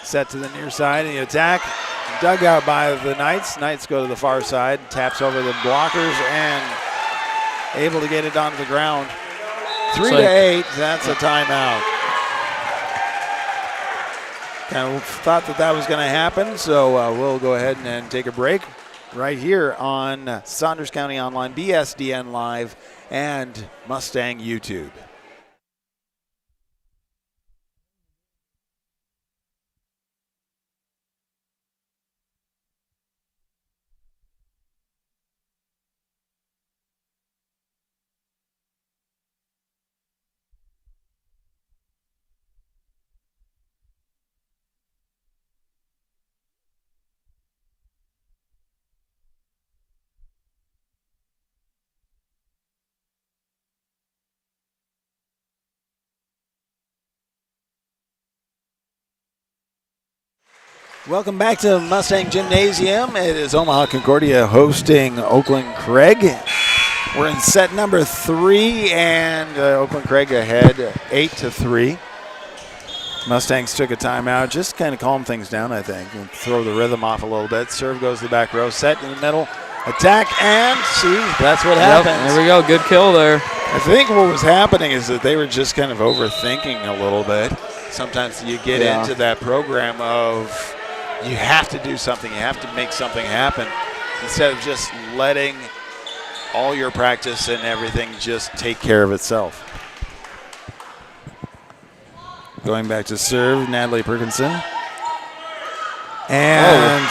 Set to the near side, and the attack. Dug out by the Knights. Knights go to the far side, taps over the blockers, and able to get it onto the ground. 3-8, that's a timeout. Kind of thought that was going to happen, so we'll go ahead and take a break right here on Saunders County Online, BSDN Live, and Mustang YouTube. Welcome back to Mustang Gymnasium. It is Omaha Concordia hosting Oakland Craig. We're in set number 3, and Oakland Craig ahead 8-3. Mustangs took a timeout, just kind of calm things down, I think, and throw the rhythm off a little bit. Serve goes to the back row, set in the middle, attack, and see, that's what happens. There we go, good kill there. I think what was happening is that they were just kind of overthinking a little bit. Sometimes you get into that program of you have to do something, you have to make something happen, instead of just letting all your practice and everything just take care of itself. Going back to serve, Natalie Perkinson. And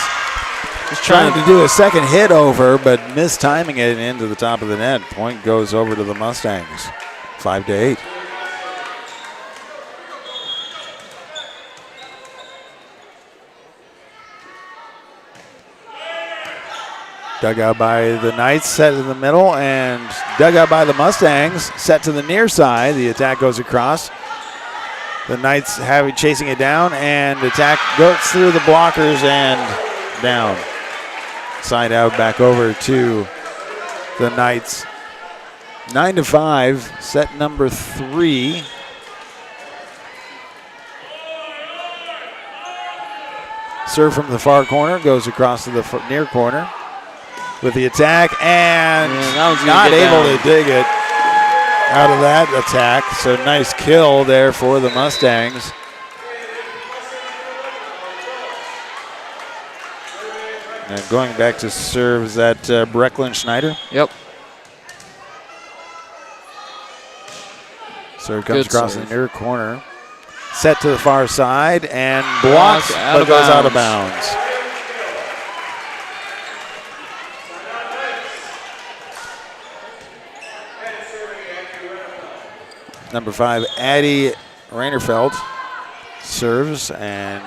just trying to do a second hit over, but mistiming it into the top of the net. Point goes over to the Mustangs, 5-8. Dug out by the Knights, set in the middle, and dug out by the Mustangs, set to the near side. The attack goes across. The Knights chasing it down, and the attack goes through the blockers and down. Side out back over to the Knights. 9-5, set number 3. Serve from the far corner, goes across to the near corner with the attack, and not able to dig it out of that attack. So nice kill there for the Mustangs. And going back to serve, is that Brecklin Schneider? Yep. Serve comes across the near corner. Set to the far side and blocks, but goes out of bounds. Number 5, Addie Rainerfeld serves and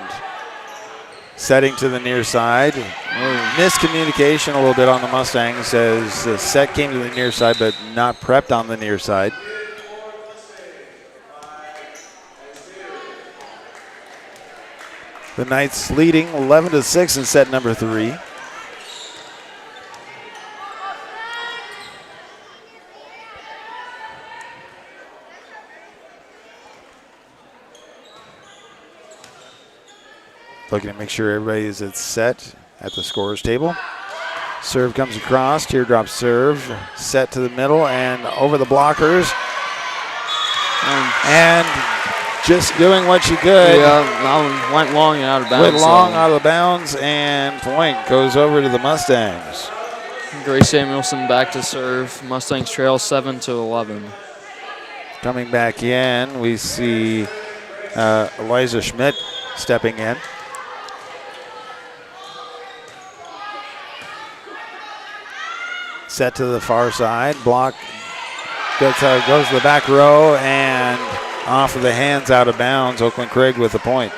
setting to the near side. Miscommunication a little bit on the Mustangs as the set came to the near side but not prepped on the near side. The Knights leading 11-6 in set number 3. Looking to make sure everybody is set at the scorer's table. Serve comes across, teardrop serve, set to the middle and over the blockers. And just doing what she could. Yeah, that one went long and out of bounds. Went long out of bounds, and point goes over to the Mustangs. Grace Samuelson back to serve. Mustangs trail 7-11. Coming back in, we see Eliza Schmidt stepping in. Set to the far side. Block goes to the back row and off of the hands out of bounds. Oakland Craig with the point.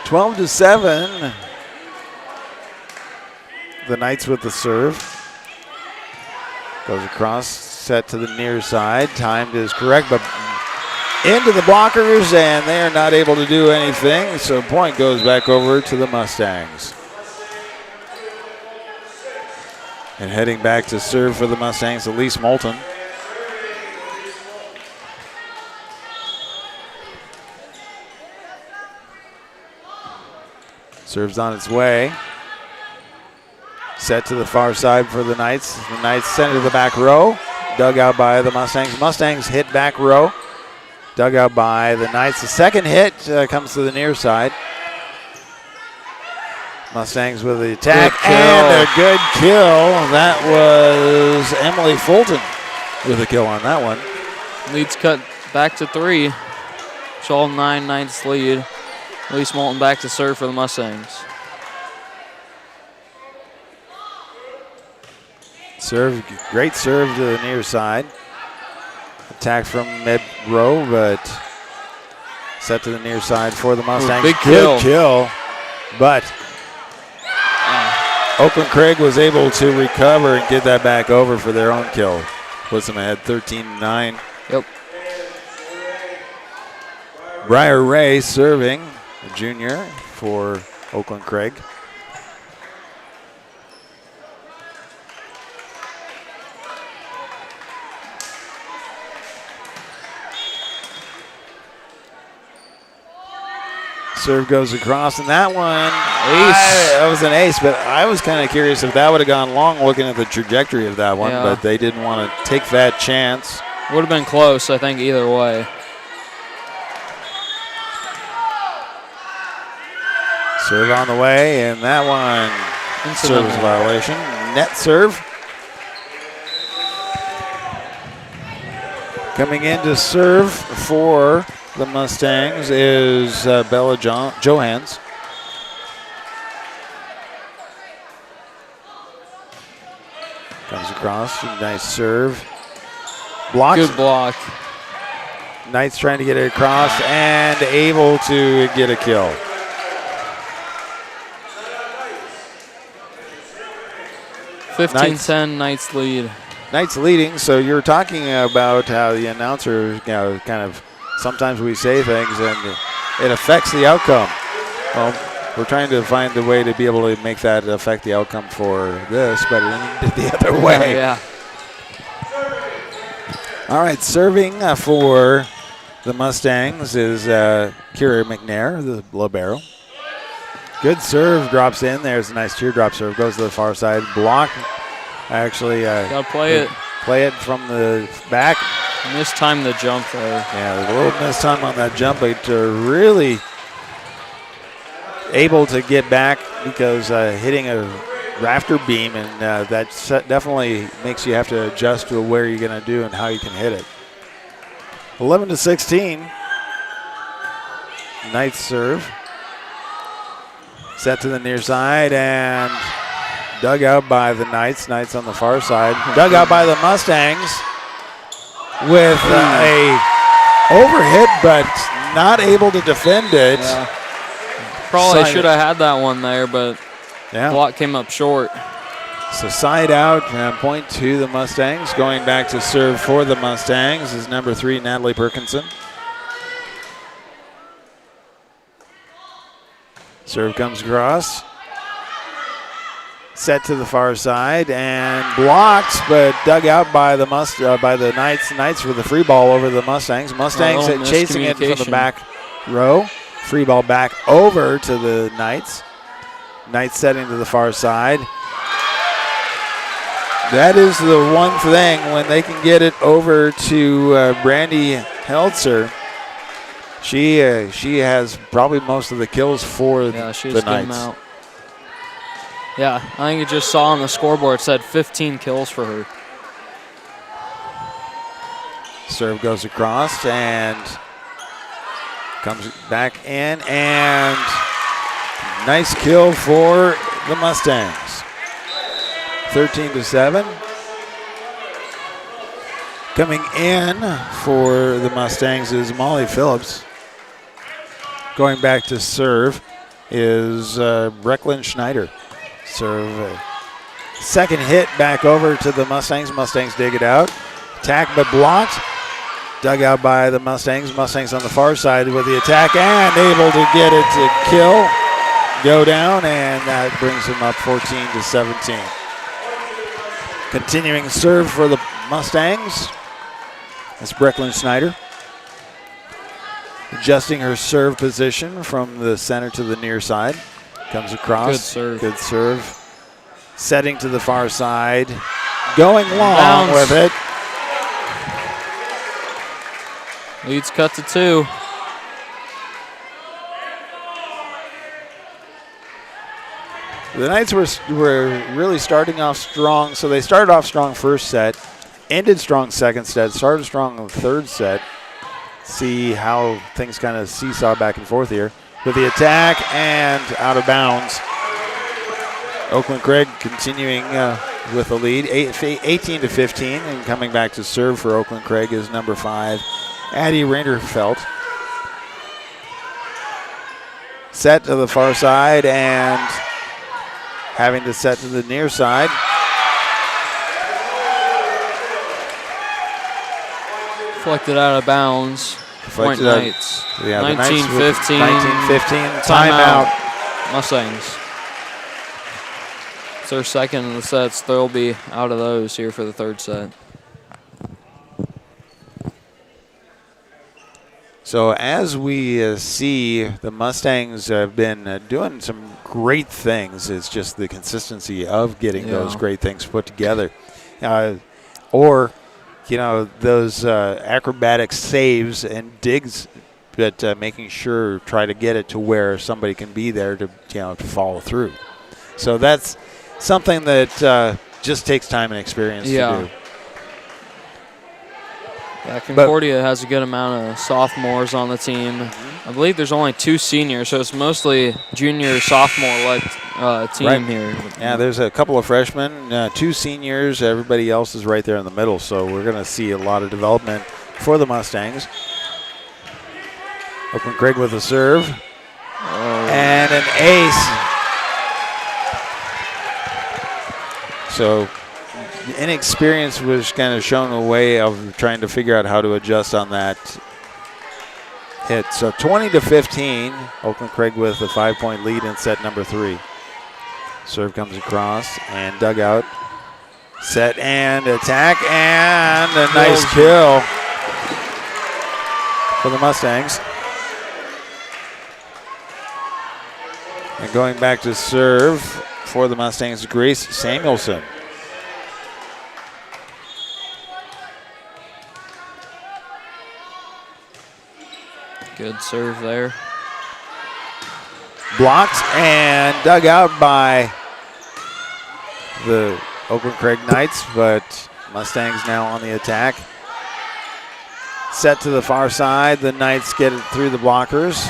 Twelve to 7. The Knights with the serve. Goes across, set to the near side. Timed is correct, but into the blockers, and they are not able to do anything. So point goes back over to the Mustangs. And heading back to serve for the Mustangs, Elise Moulton. Serves on its way. Set to the far side for the Knights. The Knights send it to the back row. Dug out by the Mustangs. Mustangs hit back row. Dug out by the Knights. The second hit comes to the near side. Mustangs with the attack and a good kill. That was Emily Fulton with a kill on that one. Lead's cut back to 3. 12-9 Knights lead. Elise Moulton back to serve for the Mustangs. Serve, great serve to the near side. Attack from mid row, but set to the near side for the Mustangs. Big Good kill, but Oakland Craig was able to recover and get that back over for their own kill. Puts them ahead 13-9. Yep. Briar Ray serving, a junior for Oakland Craig. Serve goes across, and that one, that was an ace, but I was kind of curious if that would have gone long looking at the trajectory of that one, but they didn't want to take that chance. Would have been close, I think, either way. Serve on the way, and that one, service violation. Net serve. Coming in to serve for the Mustangs is Bella Johans. Comes across, nice serve. Blocks. Good block. Knights trying to get it across and able to get a kill. Knights. 15-10 Knights lead. Knights leading, so you're talking about how the announcer, kind of, sometimes we say things and it affects the outcome. Well, we're trying to find a way to be able to make that affect the outcome for this, but it ended the other way. Yeah. All right, serving for the Mustangs is Kira McNair, the libero. Good serve, drops in. There's a nice teardrop serve, goes to the far side. Block, actually. Gotta play it. Play it from the back. Mistimed the jump there. Yeah, there's a little mistime on that jump, but really able to get back because hitting a rafter beam, and that definitely makes you have to adjust to where you're going to do and how you can hit it. 11-16. Knights serve. Set to the near side and dug out by the Knights. Knights on the far side. Dug out by the Mustangs with a overhit, but not able to defend it. Yeah. Probably should have had that one there, but block came up short. So side out, point to the Mustangs. Going back to serve for the Mustangs is number 3, Natalie Perkinson. Serve comes across. Set to the far side and blocked, but dug out by the Knights. Knights with the free ball over the Mustangs. Mustangs chasing it from the back row. Free ball back over to the Knights. Knights setting to the far side. That is the one thing when they can get it over to Brandy Heltzer. She has probably most of the kills for the Knights. Out. Yeah, I think it just saw on the scoreboard, it said 15 kills for her. Serve goes across and comes back in, and nice kill for the Mustangs. 13-7. Coming in for the Mustangs is Molly Phillips. Going back to serve is Brecklin Schneider. Serve. Second hit back over to the Mustangs. Mustangs dig it out. Attack but blocked. Dug out by the Mustangs. Mustangs on the far side with the attack and able to get it to kill. Go down, and that brings them up 14-17. Continuing serve for the Mustangs. That's Brecklin Schneider. Adjusting her serve position from the center to the near side. Comes across. Good serve. Good serve. Setting to the far side. Going long with it. Leads cut to 2. The Knights were really starting off strong. So they started off strong first set. Ended strong second set. Started strong in the third set. See how things kind of seesaw back and forth here. With the attack and out of bounds. Oakland Craig continuing with the lead, 18-15, and coming back to serve for Oakland Craig is number 5, Addie Reinderfeld. Set to the far side and having to set to the near side. Deflected out of bounds. Point Knights. Yeah, 19-15. 19-15. Timeout. Mustangs. It's their second in the sets. They'll be out of those here for the third set. So as we see, the Mustangs have been doing some great things. It's just the consistency of getting those great things put together. Or, you know, those acrobatic saves and digs, but making sure, try to get it to where somebody can be there to, to follow through. So that's something that just takes time and experience to do. Yeah, Concordia has a good amount of sophomores on the team. I believe there's only 2 seniors, so it's mostly junior, sophomore-like team here. Yeah, there's a couple of freshmen, 2 seniors. Everybody else is right there in the middle, so we're going to see a lot of development for the Mustangs. Oakland Craig with a serve. And an ace. So inexperience was kind of shown a way of trying to figure out how to adjust on that hit. So 20-15, Oakland Craig with a 5-point lead in set number 3. Serve comes across and dug out. Set and attack and a nice kill for the Mustangs. And going back to serve for the Mustangs, Grace Samuelson. Good serve there. Blocked and dug out by the Oakland Craig Knights, but Mustangs now on the attack. Set to the far side. The Knights get it through the blockers.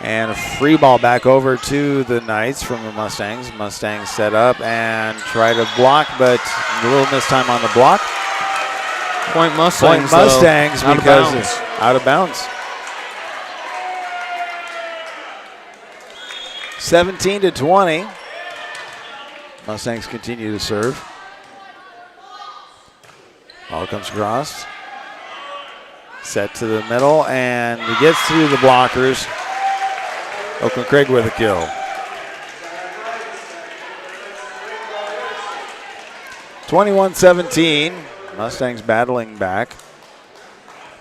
And a free ball back over to the Knights from the Mustangs. Mustangs set up and try to block, but a little mistime on the block. Point Mustangs, because it's out of bounds. 17-20. Mustangs continue to serve. Ball comes across. Set to the middle and it gets through the blockers. Oakland Craig with a kill. 21-17. Mustangs battling back.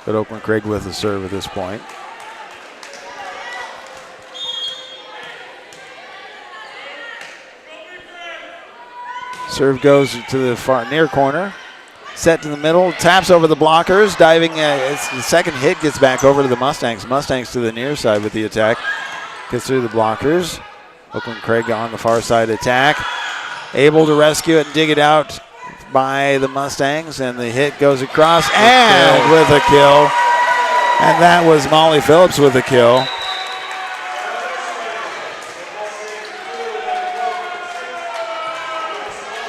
But Oakland Craig with the serve at this point. Serve goes to the far near corner. Set to the middle, taps over the blockers, diving. It's the second hit gets back over to the Mustangs. Mustangs to the near side with the attack. Gets through the blockers. Oakland Craig on the far side attack. Able to rescue it and dig it out by the Mustangs, and the hit goes across and with a kill. And that was Molly Phillips with a kill.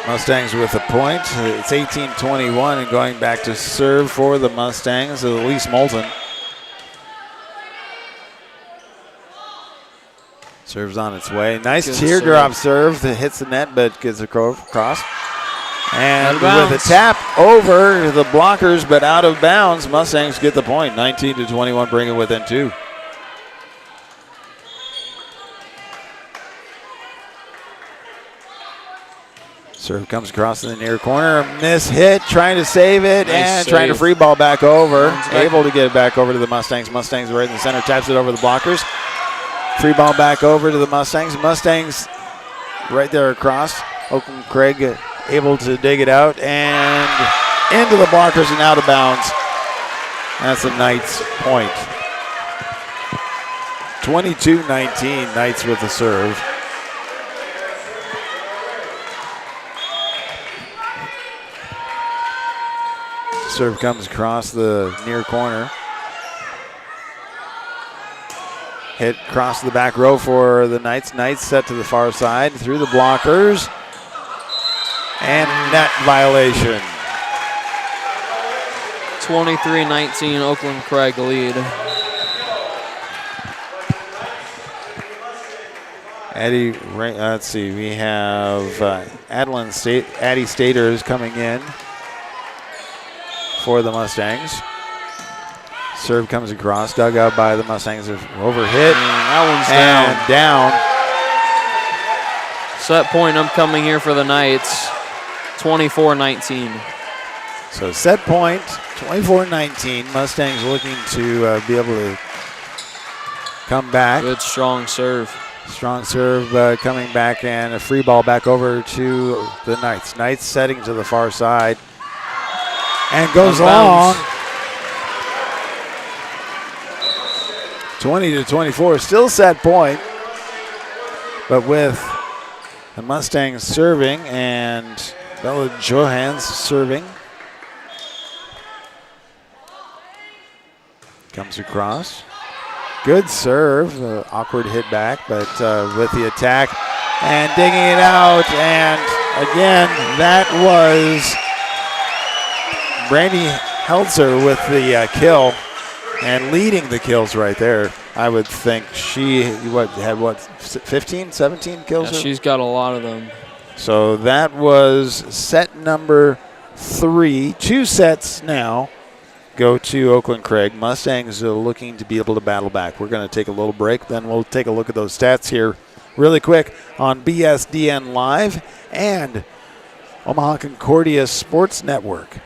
Mustangs with a point. It's 18-21 and going back to serve for the Mustangs, Elise Moulton. Serves on its way. Nice good teardrop serve that hits the net but gets across. And with a tap over the blockers but out of bounds, Mustangs get the point. 19-21, bring it within 2. Serve comes across in the near corner. Miss hit, trying to save it, and trying to free ball back over. Able to get it back over to the Mustangs. Mustangs right in the center, taps it over the blockers. Free ball back over to the Mustangs. Mustangs right there across. Oakland Craig able to dig it out and into the blockers and out of bounds. That's a Knights point. 22-19, Knights with the serve. Serve comes across the near corner. Hit across the back row for the Knights. Knights set to the far side through the blockers. And net violation. 23-19, Oakland Craig lead. Let's see, we have Addie Staters coming in for the Mustangs. Serve comes across, dug out by the Mustangs. Overhit. That one's down. Set point upcoming here for the Knights. 24-19. So set point, 24-19. Mustangs looking to be able to come back. Good strong serve. Strong serve coming back, and a free ball back over to the Knights. Knights setting to the far side. And goes long. 20-24, still set point. But with the Mustangs serving and Bella Johans serving. Comes across. Good serve. Awkward hit back, but with the attack and digging it out. And again, that was Brandy Heltzer with the kill and leading the kills right there. I would think she had 15, 17 kills? Yeah, she's got a lot of them. So that was set number 3. 2 sets now go to Oakland Craig. Mustangs are looking to be able to battle back. We're going to take a little break, then we'll take a look at those stats here really quick on BSDN Live and Omaha Concordia Sports Network.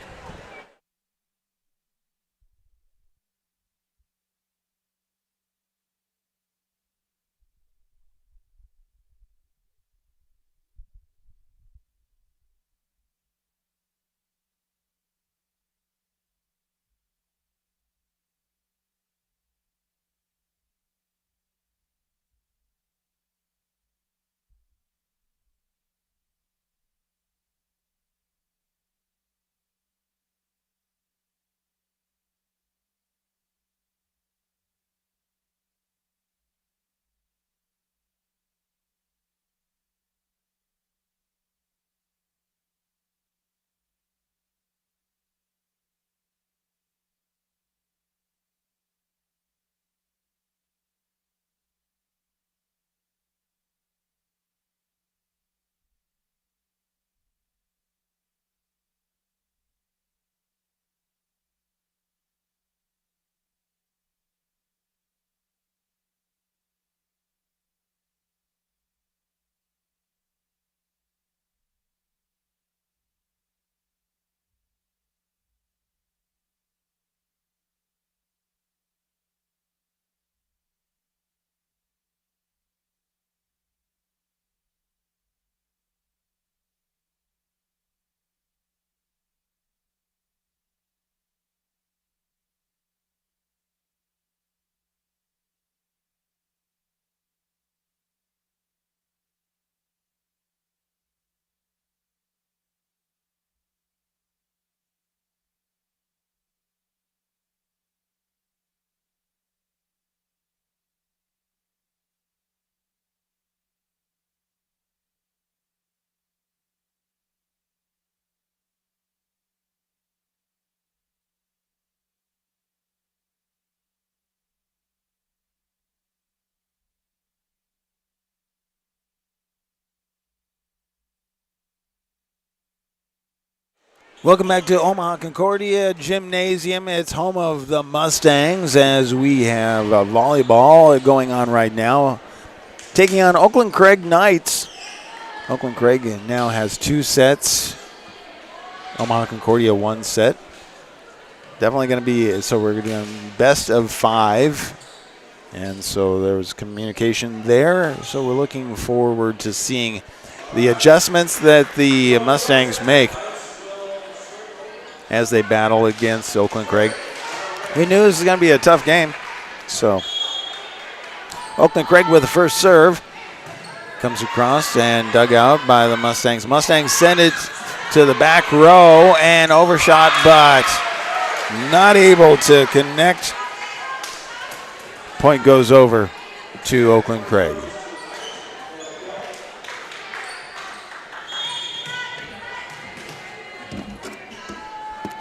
Welcome back to Omaha Concordia Gymnasium. It's home of the Mustangs as we have volleyball going on right now. Taking on Oakland Craig Knights. Oakland Craig now has 2 sets. Omaha Concordia 1 set. Definitely going to be, so we're doing best of 5. And so there was communication there. So we're looking forward to seeing the adjustments that the Mustangs make as they battle against Oakland Craig. We knew this was going to be a tough game. So Oakland Craig with the first serve. Comes across and dug out by the Mustangs. Mustangs send it to the back row and overshot, but not able to connect. Point goes over to Oakland Craig.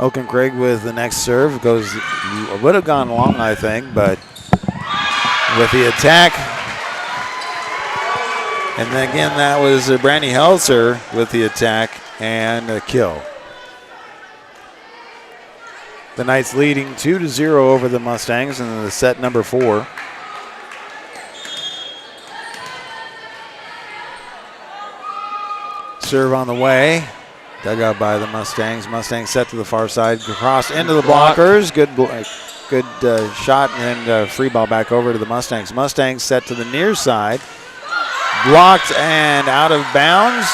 Oakland Craig with the next serve would have gone long, I think, but with the attack. And then again, that was Brandy Helzer with the attack and a kill. The Knights leading 2-0 over the Mustangs in the set number 4. Serve on the way. Dug out by the Mustangs. Mustangs set to the far side. Cross into the blockers. Good shot and free ball back over to the Mustangs. Mustangs set to the near side. Blocked and out of bounds.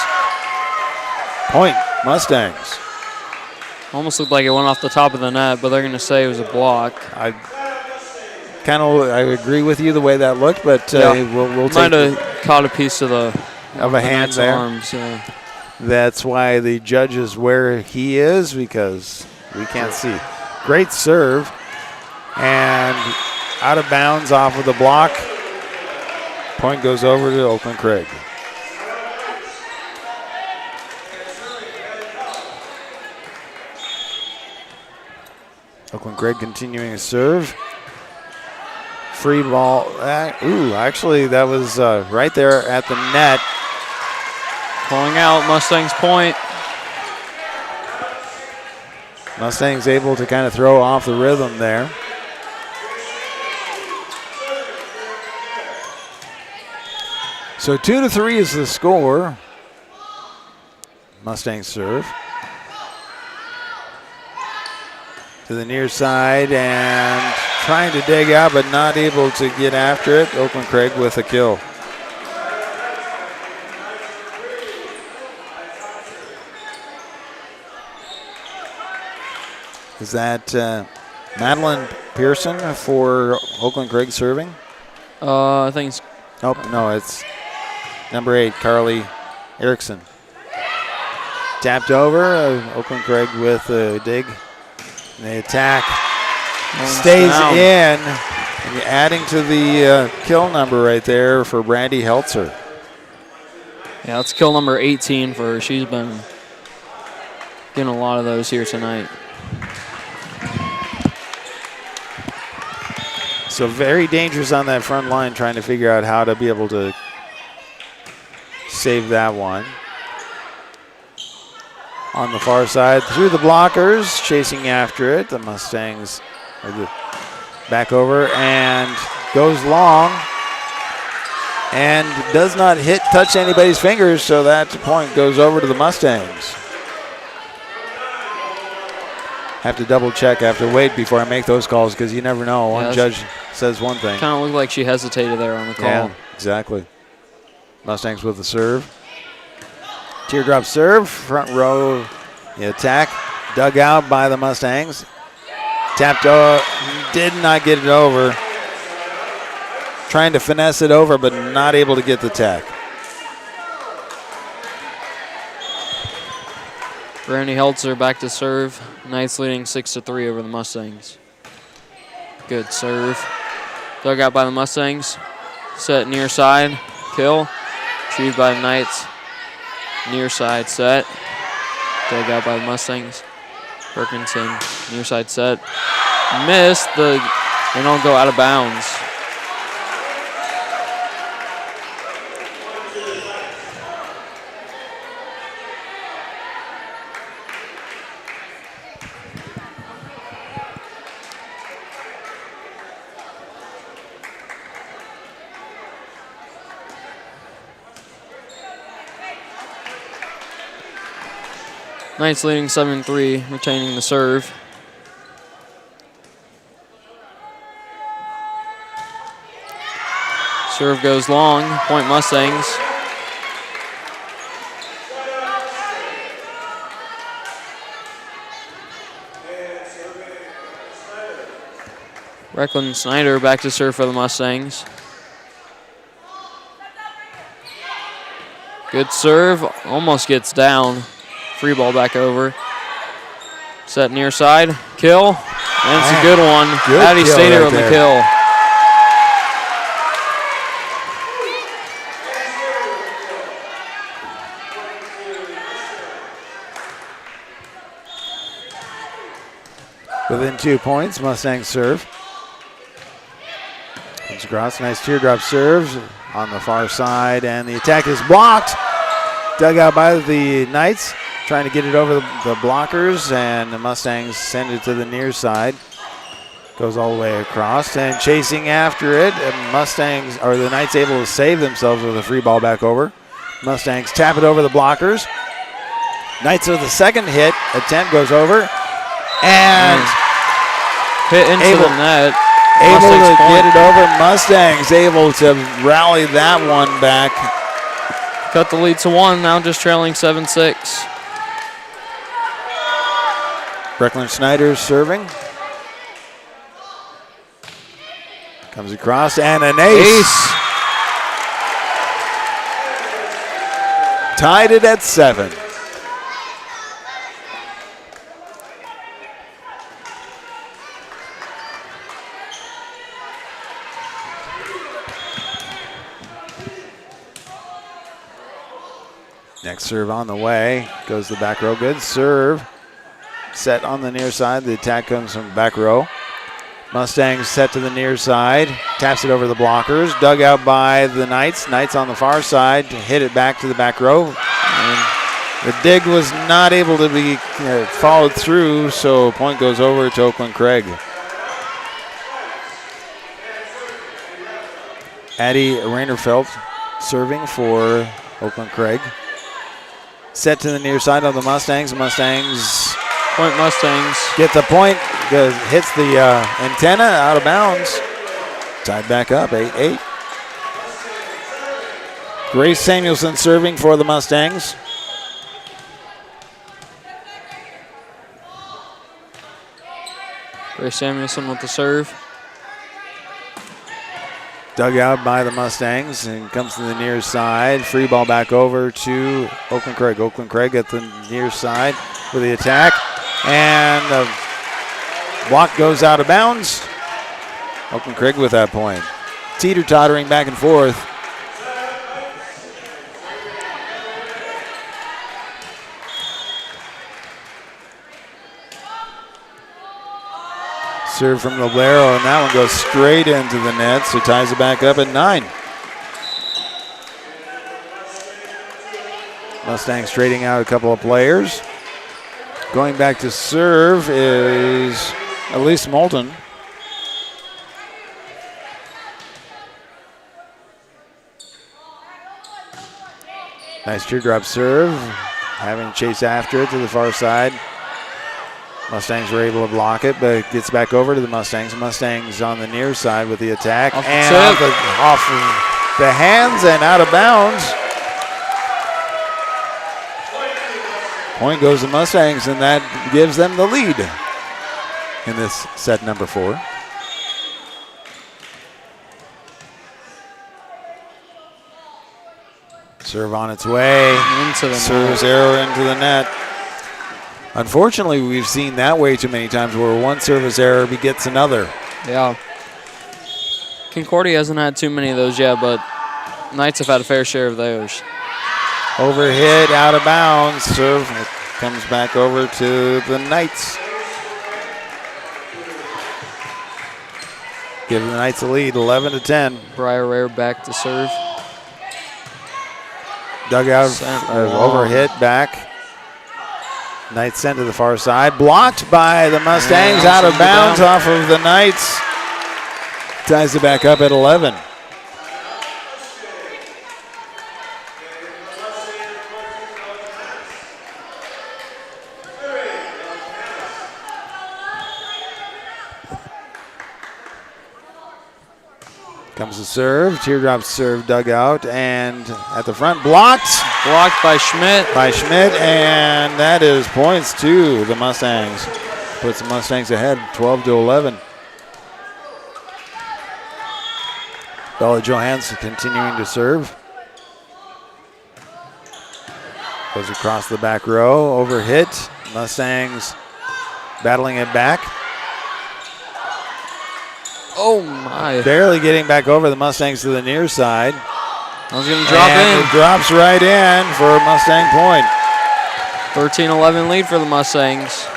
Point, Mustangs. Almost looked like it went off the top of the net, but they're going to say it was a block. I agree with you the way that looked, but we'll take. Might have caught a piece of a hand there. Arms, yeah. That's why the judge is where he is, because we can't see. Great serve and out of bounds off of the block. Point goes over to Oakland Craig. Oakland Craig continuing to serve. Free ball. Actually, that was right there at the net. Pulling out, Mustangs point. Mustangs able to kind of throw off the rhythm there. So 2-3 is the score. Mustangs serve. To the near side and trying to dig out but not able to get after it. Oakland Craig with a kill. Is that Madeline Pearson for Oakland Craig serving? I think it's... Oh, no, it's number 8, Carly Erickson. Tapped over. Oakland Craig with a dig. And the attack stays down. in. And you're adding to the kill number right there for Brandy Helzer. Yeah, that's kill number 18 for her. She's been getting a lot of those here tonight. So very dangerous on that front line, trying to figure out how to be able to save that one. On the far side, through the blockers, chasing after it. The Mustangs back over and goes long and does not touch anybody's fingers, so that point goes over to the Mustangs. Have to double check, wait before I make those calls, because you never know. One judge says one thing. Kind of looked like she hesitated there on the call. Yeah, exactly. Mustangs with the serve. Teardrop serve, front row, the attack, dug out by the Mustangs. Tapped over, did not get it over. Trying to finesse it over, but not able to get the tack. Brandy Helzer back to serve. Knights leading 6-3 over the Mustangs. Good serve. Dug out by the Mustangs. Set near side. Kill. Retrieved by the Knights. Near side set. Dug out by the Mustangs. Perkinson, near side set. Missed. They don't go out of bounds. Knights leading 7-3, retaining the serve. Serve goes long, point Mustangs. Reckland Snyder back to serve for the Mustangs. Good serve, almost gets down. Free ball back over. Set near side, kill, and it's a good one. Addie Stater on the kill. Within 2 points, Mustangs serve. Comes across, nice teardrop serves on the far side, and the attack is blocked. Dug out by the Knights, trying to get it over the blockers, and the Mustangs send it to the near side. Goes all the way across, and chasing after it, Mustangs, or the Knights able to save themselves with a free ball back over. Mustangs tap it over the blockers. Knights with the second hit, attempt goes over, and hit into the net. Able to get it over. Mustangs able to rally that one back. Cut the lead to 1, now just trailing 7-6. Reckland Snyder serving. Comes across, and an ace. Tied it at 7. Next serve on the way. Goes the back row. Good serve. Set on the near side. The attack comes from back row. Mustangs set to the near side. Taps it over the blockers. Dug out by the Knights. Knights on the far side. Hit it back to the back row. And the dig was not able to be followed through, so point goes over to Oakland Craig. Addie Rainerfeld serving for Oakland Craig. Set to the near side of the Mustangs. Mustangs. Point Mustangs. Get the point. Hits the antenna out of bounds. Tied back up, 8-8. Grace Samuelson serving for the Mustangs. Grace Samuelson with the serve. Dug out by the Mustangs and comes to the near side. Free ball back over to Oakland Craig. Oakland Craig at the near side with the attack. And the block goes out of bounds. Oakland Craig with that point. Teeter-tottering back and forth. Serve from Loblero, and that one goes straight into the net, so ties it back up at 9. Mustangs trading out a couple of players. Going back to serve is Elise Moulton. Nice teardrop serve. Having to chase after it to the far side. Mustangs were able to block it, but it gets back over to the Mustangs. Mustangs on the near side with the attack. Off of the hands and out of bounds. Point goes to Mustangs, and that gives them the lead in this set number 4. Serve on its way. Into the Service error into the net. Unfortunately, we've seen that way too many times where one service error begets another. Yeah. Concordia hasn't had too many of those yet, but Knights have had a fair share of those. Overhit, out of bounds. Serve comes back over to the Knights. Give the Knights a lead, 11-10. Briar Rare back to serve. Dug out, overhit back. Knights sent to the far side. Blocked by the Mustangs, out of bounds off of the Knights. Ties it back up at 11. comes the serve. Teardrop serve dug out, and at the front, blocked. Blocked by Schmidt. And that is points to the Mustangs. Puts the Mustangs ahead, 12-11. Bella Johansson continuing to serve. Goes across the back row, over hit. Mustangs battling it back. Oh my. Barely getting back over the Mustangs to the near side. I was going to drop in. It drops right in for a Mustang point. 13-11 lead for the Mustangs.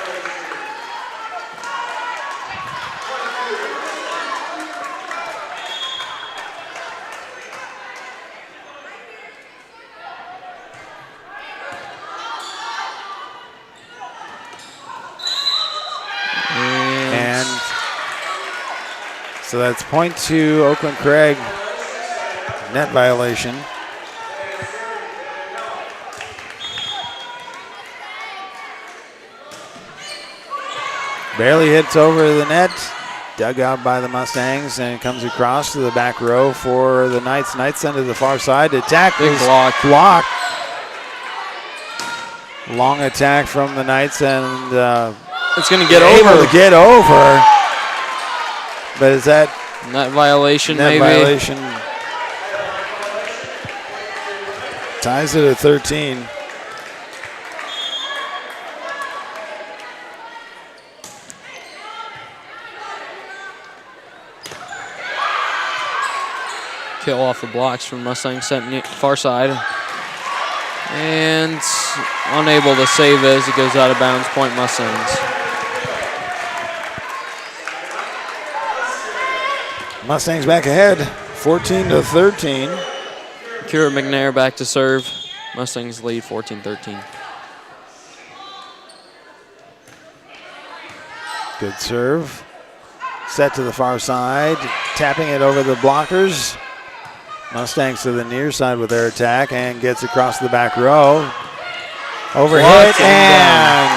So that's point to Oakland Craig. Net violation. Barely hits over the net. Dug out by the Mustangs and comes across to the back row for the Knights. Knights send to the far side. Attack is blocked. Long attack from the Knights, and it's going to get over. Able to get over. But is that net violation? Net maybe violation. Ties it at 13. Kill off the blocks from Mustang sent far side. And unable to save it as it goes out of bounds. Point Mustangs. Mustangs back ahead, 14-13. Kira McNair back to serve. Mustangs lead 14-13. Good serve. Set to the far side, tapping it over the blockers. Mustangs to the near side with their attack and gets across the back row. Overhit and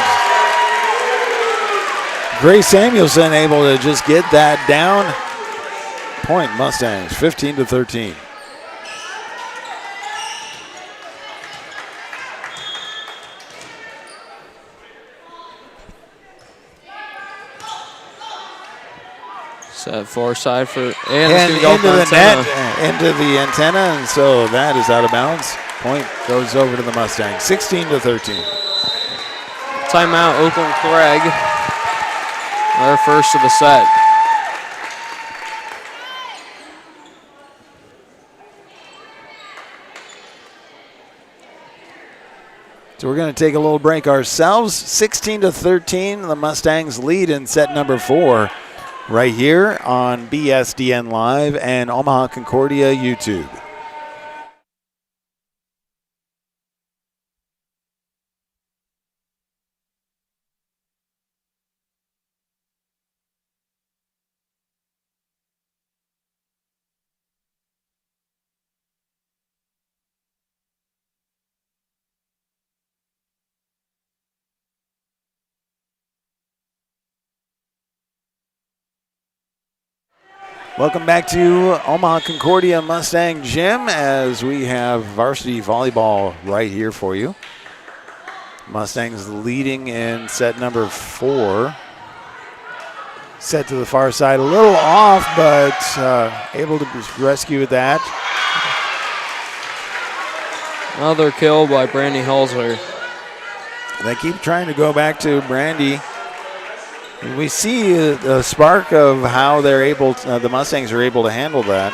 Grace Samuelson able to just get that down. Point Mustangs, 15-13. Set far side for and into the net, into the antenna, and so that is out of bounds. Point goes over to the Mustangs, 16-13. Timeout, Oakland Craig. Their first of the set. So we're going to take a little break ourselves. 16-13, the Mustangs lead in set number 4 right here on BSDN Live and Omaha Concordia YouTube. Welcome back to Omaha Concordia Mustang Gym as we have varsity volleyball right here for you. Mustangs leading in set number 4. Set to the far side, a little off, but able to rescue that. Another kill by Brandy Halser. They keep trying to go back to Brandy. We see a spark of how they're able to, the Mustangs are able to handle that.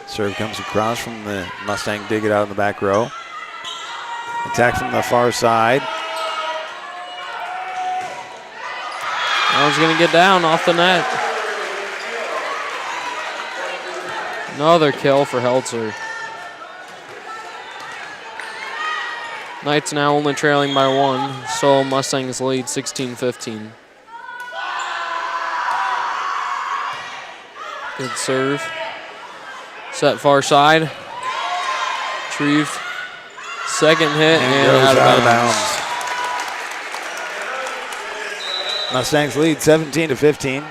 Serve comes across from the Mustang, dig it out in the back row. Attack from the far side. That one's going to get down off the net. Another kill for Heltzer. Knights now only trailing by 1, so Mustangs lead 16-15. Good serve. Set far side. Retrieved. Second hit and out of bounds. Mustangs lead 17-15.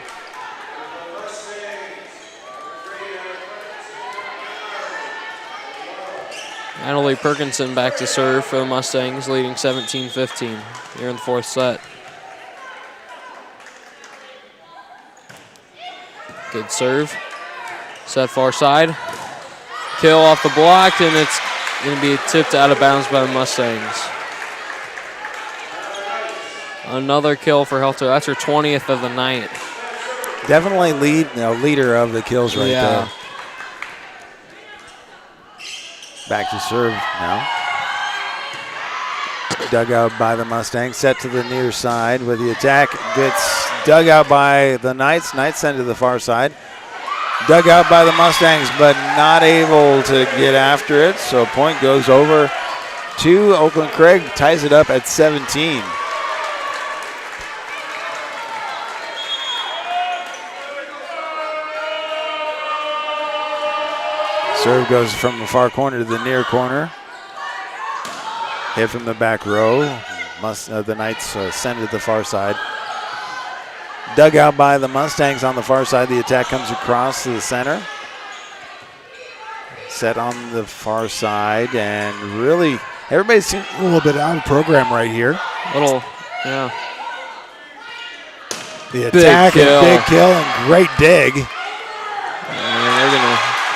Natalie Perkinson back to serve for the Mustangs, leading 17-15 here in the fourth set. Good serve. Set far side. Kill off the block, and it's going to be tipped out of bounds by the Mustangs. Another kill for Helter. That's her 20th of the night. Definitely leader of the kills right there. Back to serve now. Dug out by the Mustangs. Set to the near side with the attack. Gets dug out by the Knights. Knights send to the far side. Dug out by the Mustangs, but not able to get after it. So point goes over to Oakland Craig. Ties it up at 17. Serve goes from the far corner to the near corner. Hit from the back row. The Knights send it to the far side. Dug out by the Mustangs on the far side. The attack comes across to the center. Set on the far side, and really everybody seems a little bit out of program right here. Yeah. The attack and big kill and great dig.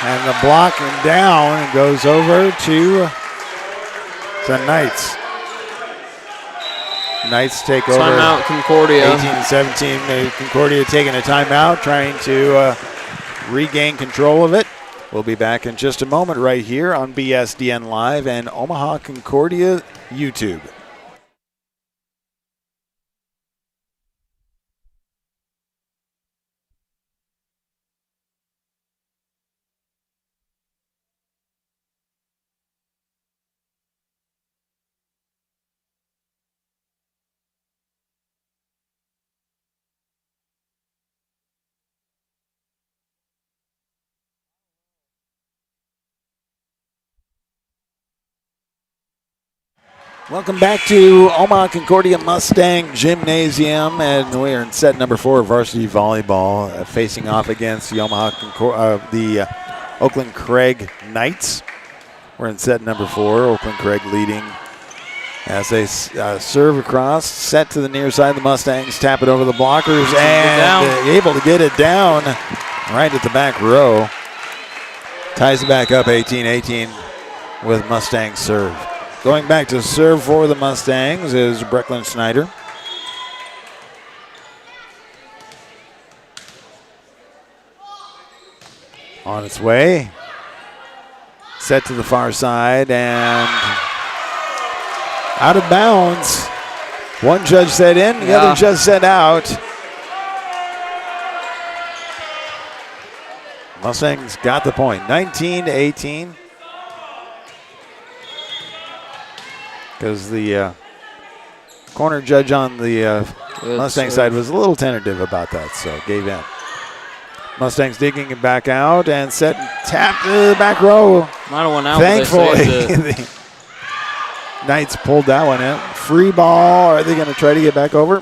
And the block and down and goes over to the Knights. Knights take over. Timeout, Concordia. 18-17. Concordia taking a timeout, trying to regain control of it. We'll be back in just a moment right here on BSDN Live and Omaha Concordia YouTube. Welcome back to Omaha Concordia Mustang Gymnasium, and we are in set number 4 of varsity volleyball, facing off against the Oakland Craig Knights. We're in set number 4. Oakland Craig leading as they serve across, set to the near side. The Mustangs tap it over the blockers and able to get it down right at the back row. Ties it back up 18-18 with Mustang serve. Going back to serve for the Mustangs is Brecklin Snyder. On its way. Set to the far side and out of bounds. One judge said in, the other judge said out. Mustangs got the point, 19-18. Because the corner judge on the Mustang side was a little tentative about that, so gave in. Mustangs digging it back out and set and tap to the back row. Might have won out. Thankfully, the Knights pulled that one in. Free ball. Are they going to try to get back over?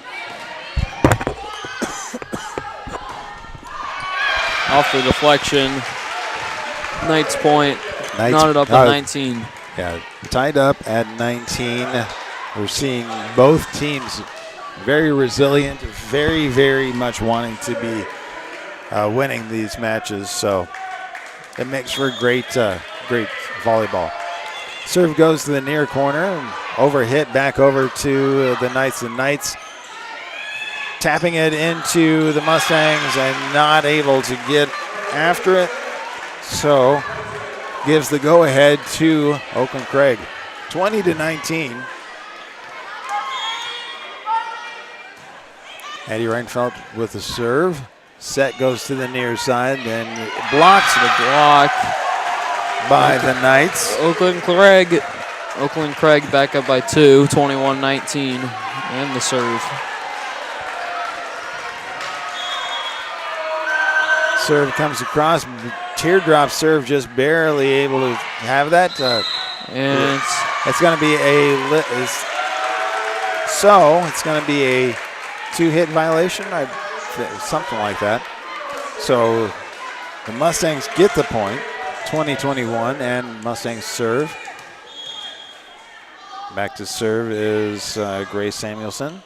Off the deflection. Knights point. Knotted up at 19. Yeah, tied up at 19. We're seeing both teams very resilient, very, very much wanting to be winning these matches. So it makes for great volleyball. Serve goes to the near corner, and over hit back over to the Knights. The Knights tapping it into the Mustangs and not able to get after it. So gives the go-ahead to Oakland Craig, 20-19. Addie Reinfeldt with the serve. Set goes to the near side, then blocks the block by the Knights. Oakland Craig back up by 2, 21-19, and the serve. Serve comes across. Teardrop serve, just barely able to have that. And it's going to be it's going to be a 2-hit violation, something like that. So the Mustangs get the point, 20-21, and Mustangs serve. Back to serve is Grace Samuelson.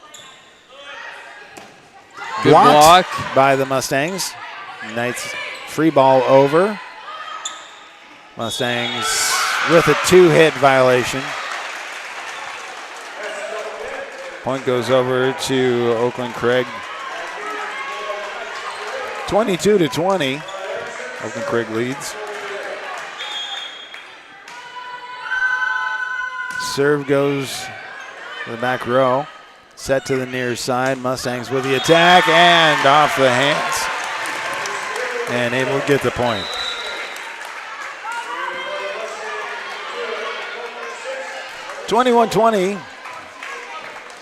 Good Blocked block by the Mustangs. Knights free ball over. Mustangs with a 2-hit violation. Point goes over to Oakland Craig. 22-20. Oakland Craig leads. Serve goes to the back row. Set to the near side. Mustangs with the attack and off the hands. And able to get the point. (21-20).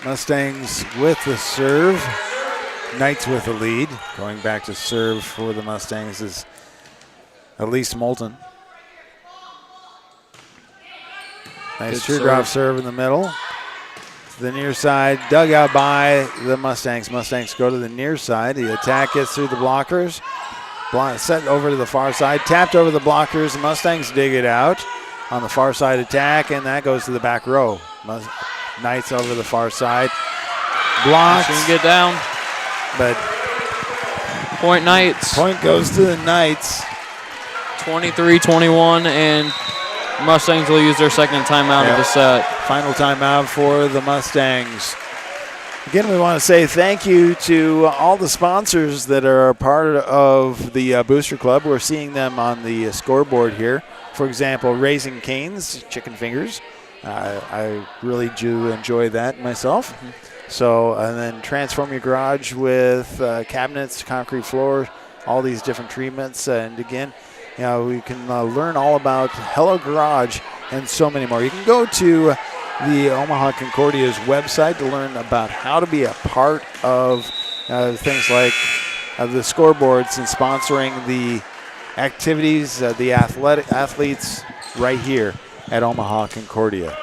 Mustangs with the serve. Knights with the lead. Going back to serve for the Mustangs is Elise Moulton. Nice teardrop serve in the middle. To the near side, dug out by the Mustangs. Mustangs go to the near side. The attack gets through the blockers. Set over to the far side, tapped over the blockers. The Mustangs dig it out on the far side attack, and that goes to the back row. Knights over the far side. Blocked. Shouldn't get down. But point Knights. Point goes to the Knights. 23-21, and Mustangs will use their second timeout of the set. Final timeout for the Mustangs. Again, we want to say thank you to all the sponsors that are a part of the Booster Club. We're seeing them on the scoreboard here. For example, Raising Cane's Chicken Fingers. I really do enjoy that myself. Mm-hmm. So, and then transform your garage with cabinets, concrete floors, all these different treatments. And again, you know, we can learn all about Hello Garage and so many more. You can go to the Omaha Concordia's website to learn about how to be a part of things like the scoreboards and sponsoring the activities, the athletes right here at Omaha Concordia.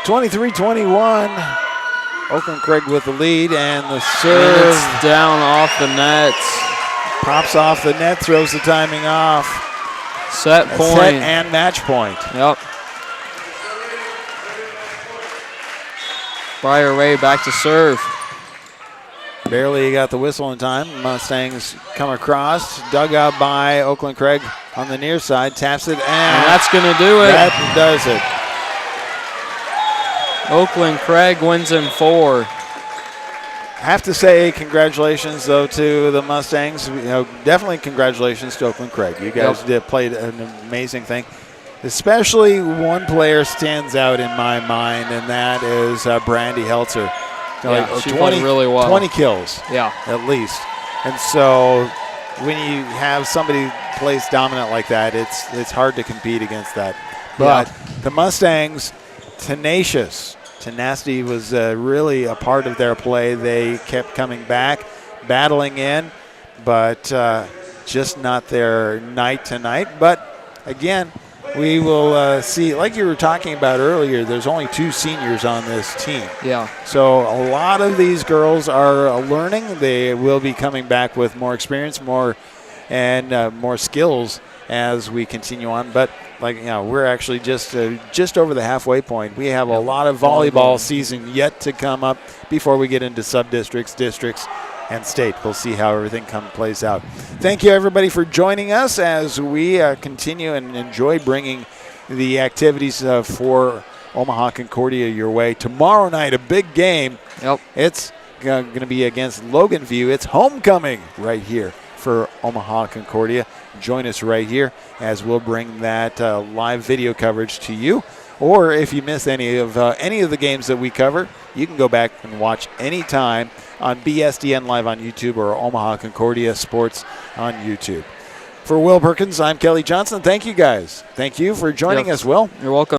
23-21. Oakland Craig with the lead, and the serve. And it's down off the nets. Pops off the net, throws the timing off. Set point. Set and match point. Yep. Briar Ray back to serve. Barely got the whistle in time. Mustangs come across. Dug out by Oakland Craig on the near side. Taps it, and that's going to do it. That does it. Oakland Craig wins in 4. Have to say congratulations, though, to the Mustangs. You know, definitely congratulations to Oakland Craig. You guys played an amazing thing. Especially one player stands out in my mind, and that is Brandy Heltzer. She played really well. 20 kills, at least. And so when you have somebody plays dominant like that, it's hard to compete against that. But the Mustangs, tenacity was really a part of their play. They kept coming back, battling in, but just not their night tonight. But again, we will see, like you were talking about earlier, there's only 2 seniors on this team. Yeah. So a lot of these girls are learning. They will be coming back with more experience, more skills as we continue on. But we're actually just over the halfway point. We have a lot of volleyball season yet to come up before we get into sub-districts, districts, and state. We'll see how everything plays out. Thank you, everybody, for joining us as we continue and enjoy bringing the activities for Omaha Concordia your way. Tomorrow night, a big game. Yep. It's going to be against Logan View. It's homecoming right here for Omaha Concordia. Join us right here as we'll bring that live video coverage to you. Or if you miss any of the games that we cover, you can go back and watch anytime on BSDN Live on YouTube or Omaha Concordia Sports on YouTube. For Will Perkins, I'm Kelly Johnson. Thank you, guys. Thank you for joining us, Will. You're welcome.